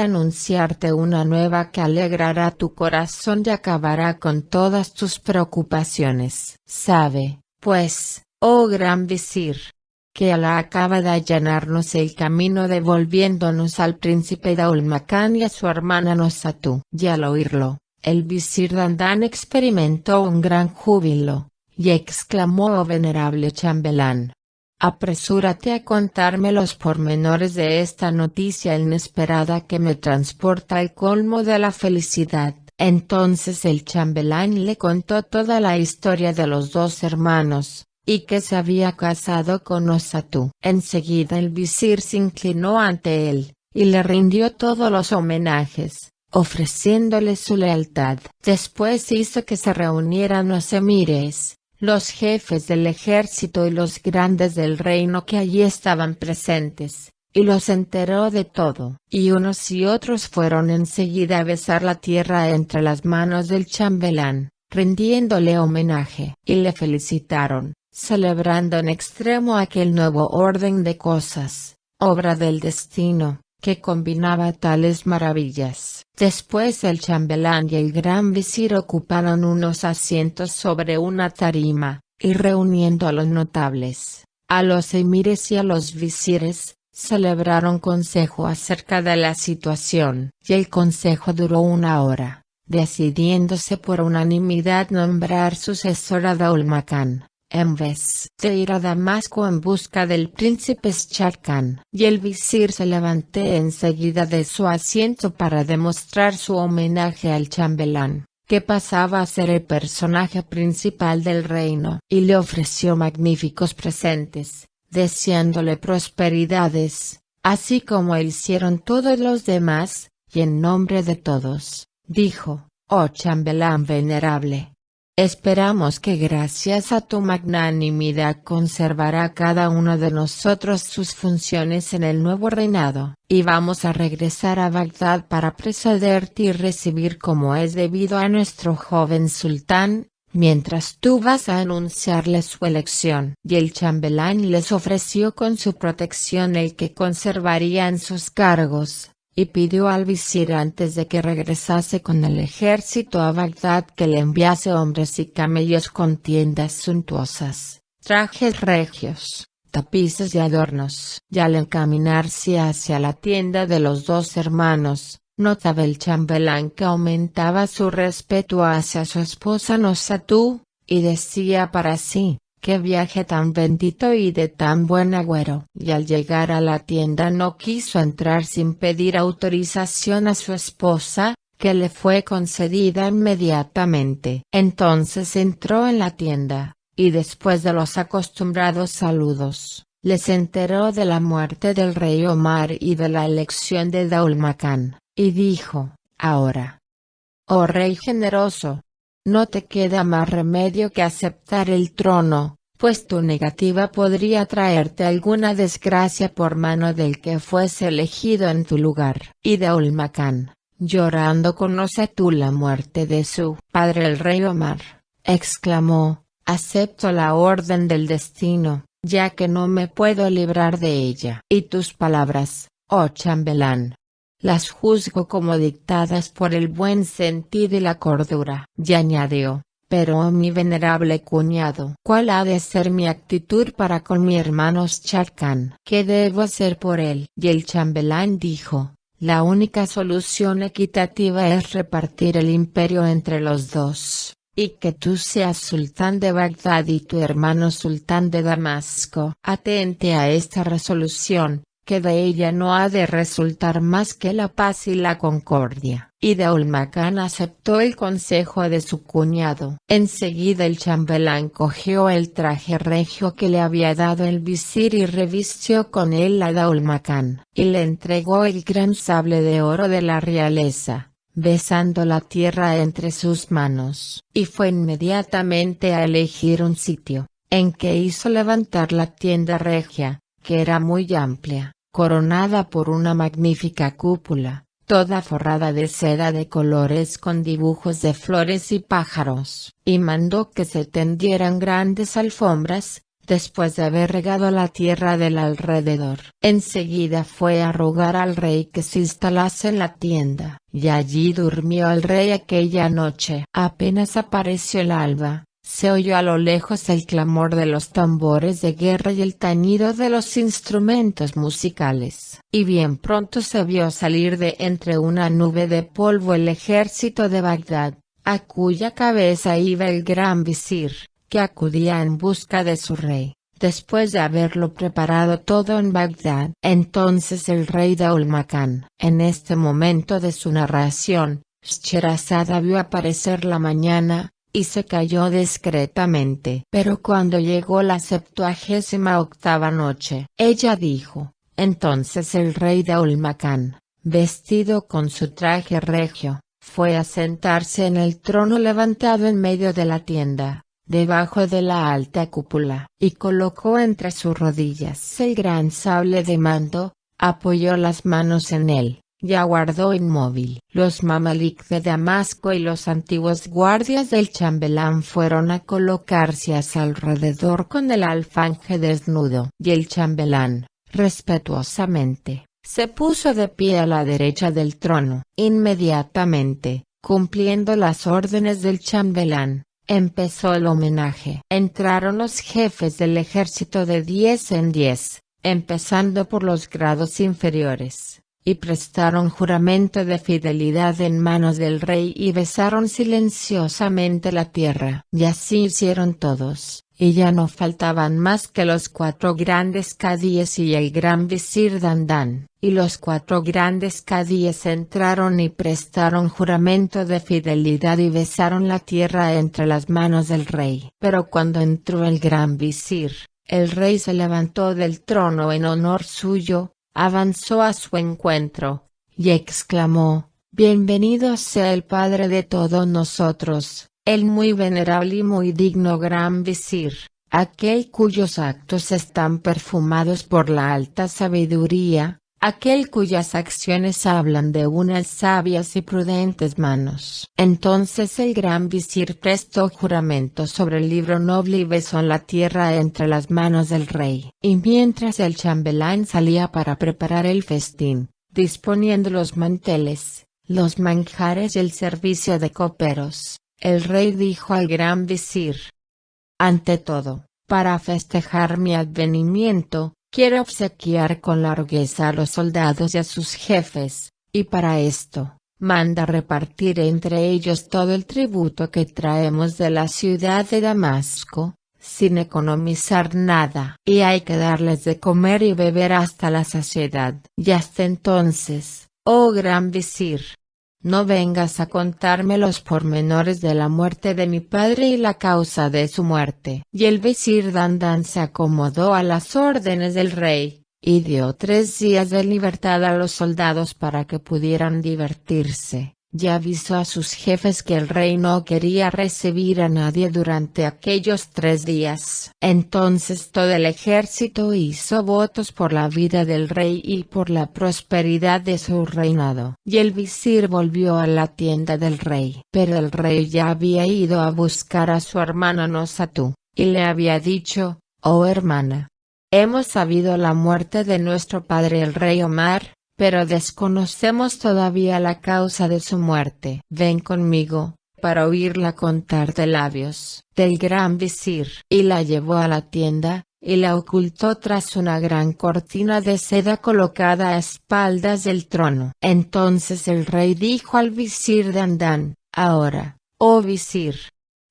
anunciarte una nueva que alegrará tu corazón y acabará con todas tus preocupaciones. Sabe, pues, oh gran visir, que Alá acaba de allanarnos el camino devolviéndonos al príncipe Daul Makan y a su hermana Nosatú. Y al oírlo, el visir Dandan experimentó un gran júbilo, y exclamó: oh venerable chambelán, apresúrate a contarme los pormenores de esta noticia inesperada que me transporta al colmo de la felicidad. Entonces el chambelán le contó toda la historia de los dos hermanos, y que se había casado con Nosatú. Enseguida el visir se inclinó ante él, y le rindió todos los homenajes, ofreciéndole su lealtad. Después hizo que se reunieran los emires, los jefes del ejército y los grandes del reino que allí estaban presentes, y los enteró de todo. Y unos y otros fueron enseguida a besar la tierra entre las manos del chambelán, rindiéndole homenaje, y le felicitaron, celebrando en extremo aquel nuevo orden de cosas, obra del destino, que combinaba tales maravillas. Después el chambelán y el gran visir ocuparon unos asientos sobre una tarima, y reuniendo a los notables, a los emires y a los visires, celebraron consejo acerca de la situación. Y el consejo duró 1 hora, decidiéndose por unanimidad nombrar sucesor a Daul Makan, en vez de ir a Damasco en busca del príncipe Sharkan. Y el visir se levantó enseguida de su asiento para demostrar su homenaje al chambelán, que pasaba a ser el personaje principal del reino, y le ofreció magníficos presentes, deseándole prosperidades, así como hicieron todos los demás, y en nombre de todos, dijo: oh chambelán venerable, esperamos que gracias a tu magnanimidad conservará cada uno de nosotros sus funciones en el nuevo reinado, y vamos a regresar a Bagdad para precederte y recibir como es debido a nuestro joven sultán, mientras tú vas a anunciarle su elección. Y el chambelán les ofreció con su protección el que conservarían sus cargos, y pidió al visir antes de que regresase con el ejército a Bagdad que le enviase hombres y camellos con tiendas suntuosas, trajes regios, tapices y adornos. Y al encaminarse hacia la tienda de los dos hermanos, notaba el chambelán que aumentaba su respeto hacia su esposa Nosatú, y decía para sí: qué viaje tan bendito y de tan buen agüero. Y al llegar a la tienda no quiso entrar sin pedir autorización a su esposa, que le fue concedida inmediatamente. Entonces entró en la tienda, y después de los acostumbrados saludos, les enteró de la muerte del rey Omar y de la elección de Daul Makan, y dijo: ahora, oh rey generoso, no te queda más remedio que aceptar el trono, pues tu negativa podría traerte alguna desgracia por mano del que fuese elegido en tu lugar. Y Daul Makan, llorando con Nosatú la muerte de su padre el rey Omar, exclamó: acepto la orden del destino, ya que no me puedo librar de ella. Y tus palabras, oh chambelán, las juzgo como dictadas por el buen sentido y la cordura. Y añadió: pero oh mi venerable cuñado, ¿cuál ha de ser mi actitud para con mi hermano Sharkan? ¿Qué debo hacer por él? Y el chambelán dijo: la única solución equitativa es repartir el imperio entre los dos, y que tú seas sultán de Bagdad y tu hermano sultán de Damasco. Atente a esta resolución, que de ella no ha de resultar más que la paz y la concordia. Y Daul Makan aceptó el consejo de su cuñado. Enseguida el chambelán cogió el traje regio que le había dado el visir y revistió con él a Daul Makan, y le entregó el gran sable de oro de la realeza, besando la tierra entre sus manos. Y fue inmediatamente a elegir un sitio, en que hizo levantar la tienda regia, que era muy amplia, coronada por una magnífica cúpula, toda forrada de seda de colores con dibujos de flores y pájaros, y mandó que se tendieran grandes alfombras, después de haber regado la tierra del alrededor. Enseguida fue a rogar al rey que se instalase en la tienda, y allí durmió el rey aquella noche. Apenas apareció el alba, Se oyó a lo lejos el clamor de los tambores de guerra y el tañido de los instrumentos musicales. Y bien pronto se vio salir de entre una nube de polvo el ejército de Bagdad, a cuya cabeza iba el gran visir, que acudía en busca de su rey, después de haberlo preparado todo en Bagdad. Entonces el rey Daul Makan, en este momento de su narración, Scheherazada vio aparecer la mañana, y se calló discretamente. Pero cuando llegó la 78ª noche, ella dijo, entonces el rey Daul Makan, vestido con su traje regio, fue a sentarse en el trono levantado en medio de la tienda, debajo de la alta cúpula, y colocó entre sus rodillas el gran sable de mando, apoyó las manos en él, y aguardó inmóvil. Los mamalik de Damasco y los antiguos guardias del chambelán fueron a colocarse a su alrededor con el alfanje desnudo. Y el chambelán, respetuosamente, se puso de pie a la derecha del trono. Inmediatamente, cumpliendo las órdenes del chambelán, empezó el homenaje. Entraron los jefes del ejército de 10 en 10, empezando por los grados inferiores, y prestaron juramento de fidelidad en manos del rey y besaron silenciosamente la tierra. Y así hicieron todos, y ya no faltaban más que los 4 grandes cadíes y el gran visir Dandan. Y los 4 grandes cadíes entraron y prestaron juramento de fidelidad y besaron la tierra entre las manos del rey. Pero cuando entró el gran visir, el rey se levantó del trono en honor suyo, avanzó a su encuentro, y exclamó, «Bienvenido sea el padre de todos nosotros, el muy venerable y muy digno gran visir, aquel cuyos actos están perfumados por la alta sabiduría, aquel cuyas acciones hablan de unas sabias y prudentes manos». Entonces el gran visir prestó juramento sobre el libro noble y besó la tierra entre las manos del rey. Y mientras el chambelán salía para preparar el festín, disponiendo los manteles, los manjares y el servicio de coperos, el rey dijo al gran visir: «Ante todo, para festejar mi advenimiento, quiero obsequiar con largueza a los soldados y a sus jefes, y para esto, manda repartir entre ellos todo el tributo que traemos de la ciudad de Damasco, sin economizar nada. Y hay que darles de comer y beber hasta la saciedad. Y hasta entonces, oh gran visir, no vengas a contarme los pormenores de la muerte de mi padre y la causa de su muerte». Y el visir Dandan se acomodó a las órdenes del rey, y dio 3 días de libertad a los soldados para que pudieran divertirse, y avisó a sus jefes que el rey no quería recibir a nadie durante aquellos 3 días. Entonces todo el ejército hizo votos por la vida del rey y por la prosperidad de su reinado. Y el visir volvió a la tienda del rey. Pero el rey ya había ido a buscar a su hermana Nosatú, y le había dicho: «Oh hermana, hemos sabido la muerte de nuestro padre el rey Omar, pero desconocemos todavía la causa de su muerte. Ven conmigo, para oírla contar de labios del gran visir». Y la llevó a la tienda, y la ocultó tras una gran cortina de seda colocada a espaldas del trono. Entonces el rey dijo al visir Dandan: «Ahora, oh visir,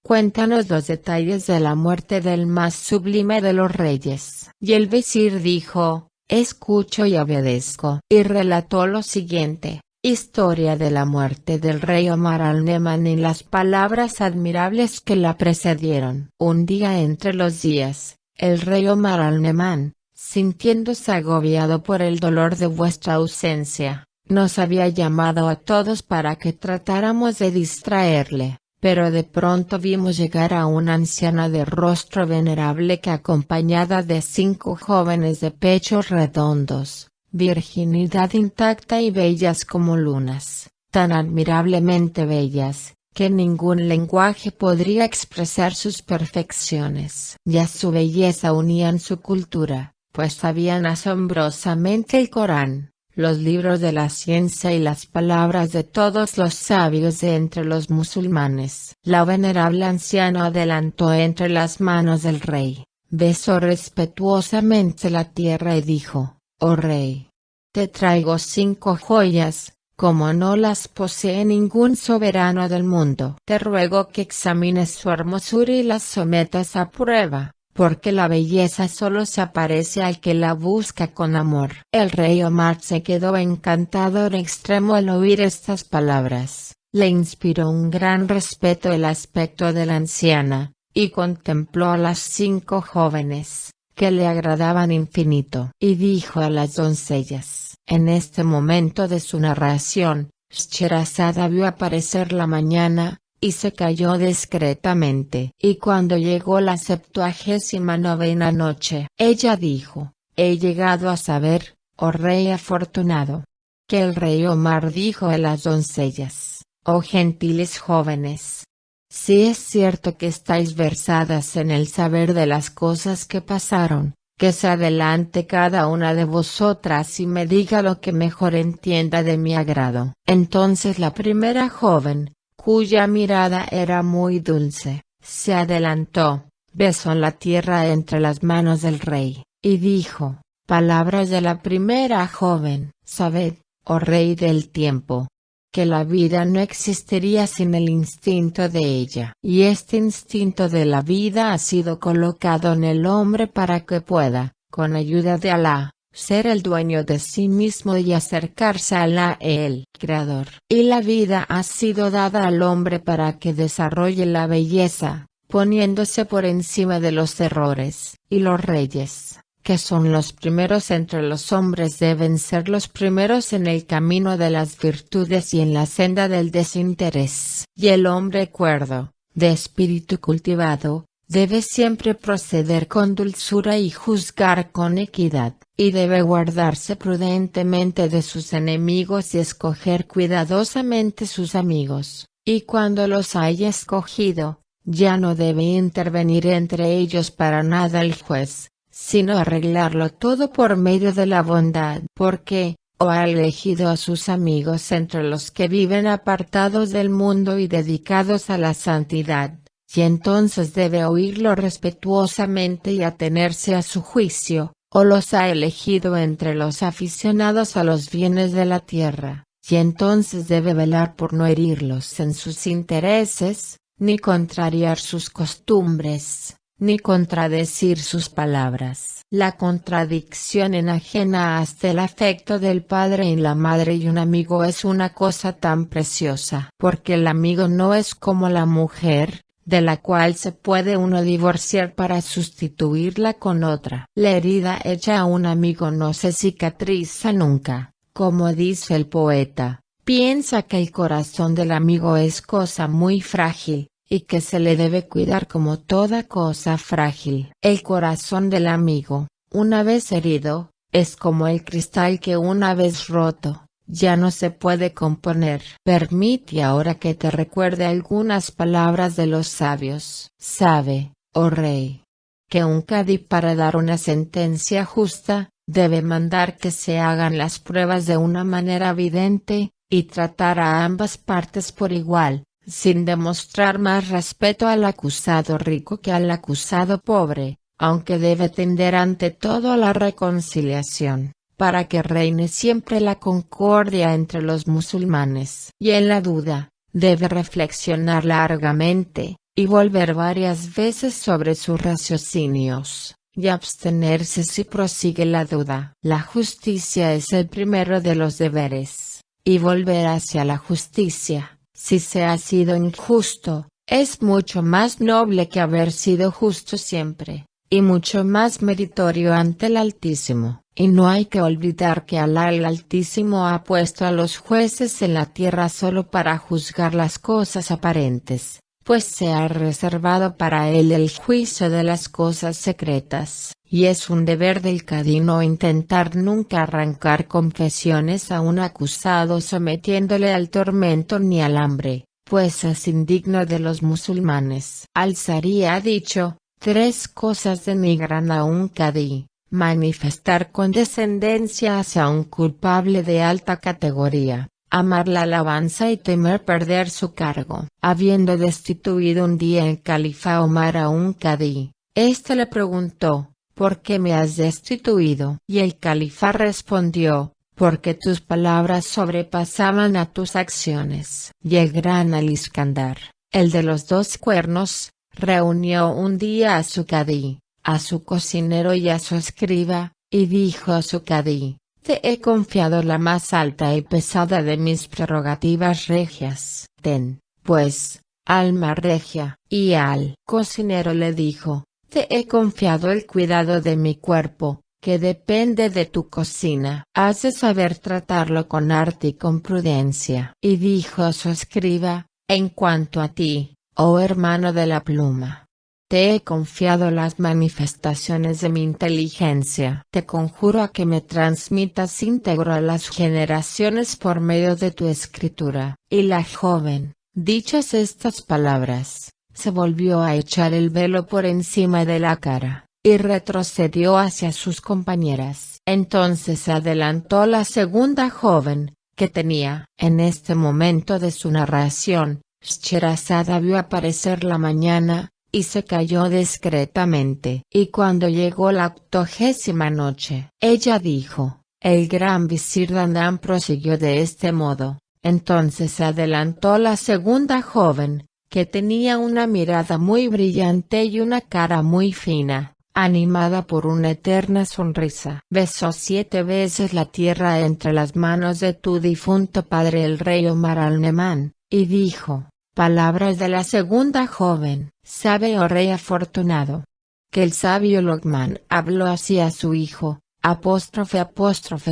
cuéntanos los detalles de la muerte del más sublime de los reyes». Y el visir dijo: «Escucho y obedezco». Y relató lo siguiente: historia de la muerte del rey Omar al-Neman y las palabras admirables que la precedieron. Un día entre los días, el rey Omar al-Neman, sintiéndose agobiado por el dolor de vuestra ausencia, nos había llamado a todos para que tratáramos de distraerle. Pero de pronto vimos llegar a una anciana de rostro venerable que, acompañada de 5 jóvenes de pechos redondos, virginidad intacta y bellas como lunas, tan admirablemente bellas, que ningún lenguaje podría expresar sus perfecciones. Y a su belleza unían su cultura, pues sabían asombrosamente el Corán, los libros de la ciencia y las palabras de todos los sabios de entre los musulmanes. La venerable anciana adelantó entre las manos del rey, besó respetuosamente la tierra y dijo: «Oh rey, te traigo 5 joyas, como no las posee ningún soberano del mundo. Te ruego que examines su hermosura y las sometas a prueba, porque la belleza solo se aparece al que la busca con amor». El rey Omar se quedó encantado en extremo al oír estas palabras. Le inspiró un gran respeto el aspecto de la anciana, y contempló a las 5 jóvenes, que le agradaban infinito. Y dijo a las doncellas. En este momento de su narración, Scheherazade vio aparecer la mañana, y se calló discretamente. Y cuando llegó la 79ª noche, ella dijo: «He llegado a saber, oh rey afortunado, que el rey Omar dijo a las doncellas: oh gentiles jóvenes, si es cierto que estáis versadas en el saber de las cosas que pasaron, que se adelante cada una de vosotras y me diga lo que mejor entienda de mi agrado». Entonces la primera joven, cuya mirada era muy dulce, se adelantó, besó la tierra entre las manos del rey, y dijo: «Palabras de la primera joven. Sabed, oh rey del tiempo, que la vida no existiría sin el instinto de ella. Y este instinto de la vida ha sido colocado en el hombre para que pueda, con ayuda de Alá, ser el dueño de sí mismo y acercarse a Alá el Creador. Y la vida ha sido dada al hombre para que desarrolle la belleza, poniéndose por encima de los errores. Y los reyes, que son los primeros entre los hombres, deben ser los primeros en el camino de las virtudes y en la senda del desinterés. Y el hombre cuerdo, de espíritu cultivado, debe siempre proceder con dulzura y juzgar con equidad, y debe guardarse prudentemente de sus enemigos y escoger cuidadosamente sus amigos, y cuando los haya escogido, ya no debe intervenir entre ellos para nada el juez, sino arreglarlo todo por medio de la bondad, porque, o ha elegido a sus amigos entre los que viven apartados del mundo y dedicados a la santidad, y entonces debe oírlo respetuosamente y atenerse a su juicio, o los ha elegido entre los aficionados a los bienes de la tierra, y entonces debe velar por no herirlos en sus intereses, ni contrariar sus costumbres, ni contradecir sus palabras. La contradicción enajena hasta el afecto del padre y la madre y un amigo es una cosa tan preciosa, porque el amigo no es como la mujer, de la cual se puede uno divorciar para sustituirla con otra. La herida hecha a un amigo no se cicatriza nunca, como dice el poeta. Piensa que el corazón del amigo es cosa muy frágil, y que se le debe cuidar como toda cosa frágil. El corazón del amigo, una vez herido, es como el cristal que una vez roto, ya no se puede componer. Permite ahora que te recuerde algunas palabras de los sabios. Sabe, oh rey, que un cadí para dar una sentencia justa, debe mandar que se hagan las pruebas de una manera evidente, y tratar a ambas partes por igual, sin demostrar más respeto al acusado rico que al acusado pobre, aunque debe tender ante todo a la reconciliación, para que reine siempre la concordia entre los musulmanes. Y en la duda, debe reflexionar largamente, y volver varias veces sobre sus raciocinios, y abstenerse si prosigue la duda. La justicia es el primero de los deberes, y volver hacia la justicia, si se ha sido injusto, es mucho más noble que haber sido justo siempre, y mucho más meritorio ante el Altísimo. Y no hay que olvidar que Alá el Altísimo ha puesto a los jueces en la tierra solo para juzgar las cosas aparentes, pues se ha reservado para él el juicio de las cosas secretas, y es un deber del cadí no intentar nunca arrancar confesiones a un acusado sometiéndole al tormento ni al hambre, pues es indigno de los musulmanes. Al-Sari ha dicho: 3 cosas denigran a un cadí: manifestar condescendencia hacia un culpable de alta categoría, amar la alabanza y temer perder su cargo. Habiendo destituido un día el califa Omar a un cadí, éste le preguntó, ¿por qué me has destituido? Y el califa respondió, porque tus palabras sobrepasaban a tus acciones. Y el gran Al-Iskandar, el de los dos cuernos, reunió un día a su cadí, a su cocinero y a su escriba, y dijo a su cadí, te he confiado la más alta y pesada de mis prerrogativas regias. Ten, pues, alma regia. Y al cocinero le dijo, te he confiado el cuidado de mi cuerpo, que depende de tu cocina. Has de saber tratarlo con arte y con prudencia. Y dijo a su escriba, en cuanto a ti, oh hermano de la pluma, te he confiado las manifestaciones de mi inteligencia. Te conjuro a que me transmitas íntegro a las generaciones por medio de tu escritura. Y la joven, dichas estas palabras, se volvió a echar el velo por encima de la cara, y retrocedió hacia sus compañeras. Entonces se adelantó la segunda joven, que tenía, en este momento de su narración, Scheherazade vio aparecer la mañana, y se calló discretamente. Y cuando llegó la 80ª noche, ella dijo, el gran visir Dandan prosiguió de este modo. Entonces se adelantó la segunda joven, que tenía una mirada muy brillante y una cara muy fina, animada por una eterna sonrisa. Besó 7 veces la tierra entre las manos de tu difunto padre el rey Omar al-Nemán, y dijo, palabras de la segunda joven, sabe oh rey afortunado, que el sabio Luqman habló así a su hijo,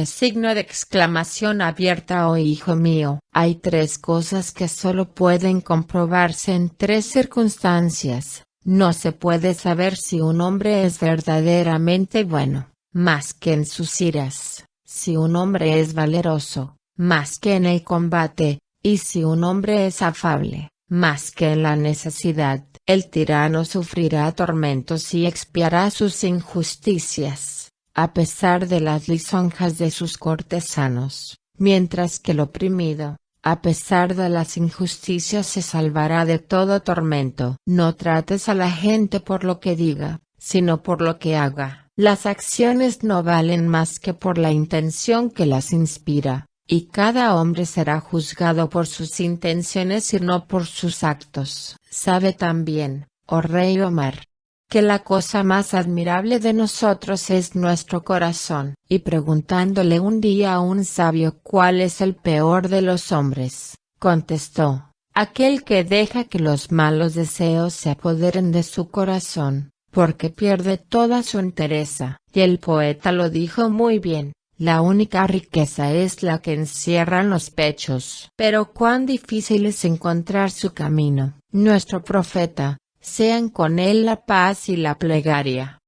signo de exclamación abierta oh hijo mío. Hay 3 cosas que solo pueden comprobarse en 3 circunstancias. No se puede saber si un hombre es verdaderamente bueno, más que en sus iras, si un hombre es valeroso, más que en el combate, y si un hombre es afable, más que en la necesidad. El tirano sufrirá tormentos y expiará sus injusticias, a pesar de las lisonjas de sus cortesanos, mientras que el oprimido, a pesar de las injusticias, se salvará de todo tormento. No trates a la gente por lo que diga, sino por lo que haga. Las acciones no valen más que por la intención que las inspira, y cada hombre será juzgado por sus intenciones y no por sus actos. Sabe también, oh rey Omar, que la cosa más admirable de nosotros es nuestro corazón. Y preguntándole un día a un sabio cuál es el peor de los hombres, contestó, aquel que deja que los malos deseos se apoderen de su corazón, porque pierde toda su entereza. Y el poeta lo dijo muy bien, la única riqueza es la que encierran los pechos. Pero cuán difícil es encontrar su camino. Nuestro profeta, sean con él la paz y la plegaria,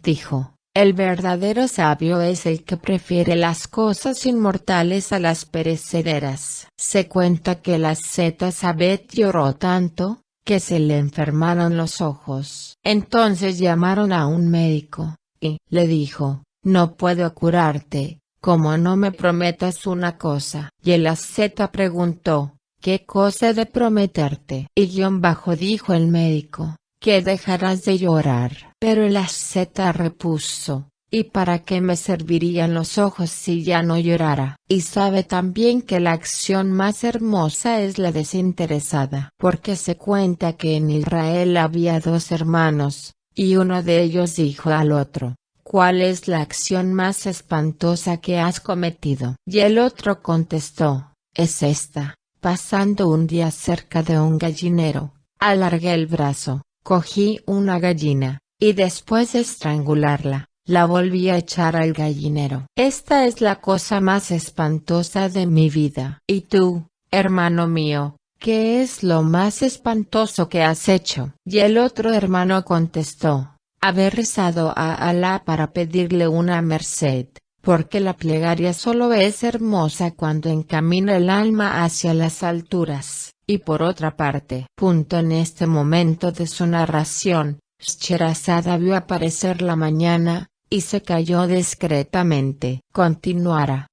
dijo, el verdadero sabio es el que prefiere las cosas inmortales a las perecederas. Se cuenta que la Zeta Sabet lloró tanto, que se le enfermaron los ojos. Entonces llamaron a un médico, y le dijo, no puedo curarte, como no me prometas una cosa. Y el asceta preguntó, ¿qué cosa he de prometerte? Y dijo el médico, que dejarás de llorar. Pero el asceta repuso, ¿y para qué me servirían los ojos si ya no llorara? Y sabe también que la acción más hermosa es la desinteresada. Porque se cuenta que en Israel había 2 hermanos, y uno de ellos dijo al otro, ¿cuál es la acción más espantosa que has cometido? Y el otro contestó, es esta. Pasando un día cerca de un gallinero, alargué el brazo, cogí una gallina, y después de estrangularla, la volví a echar al gallinero. Esta es la cosa más espantosa de mi vida. Y tú, hermano mío, ¿qué es lo más espantoso que has hecho? Y el otro hermano contestó, haber rezado a Alá para pedirle una merced. Porque la plegaria solo es hermosa cuando encamina el alma hacia las alturas. Y por otra parte, en este momento de su narración, Scheherazade vio aparecer la mañana, y se calló discretamente. Continuara.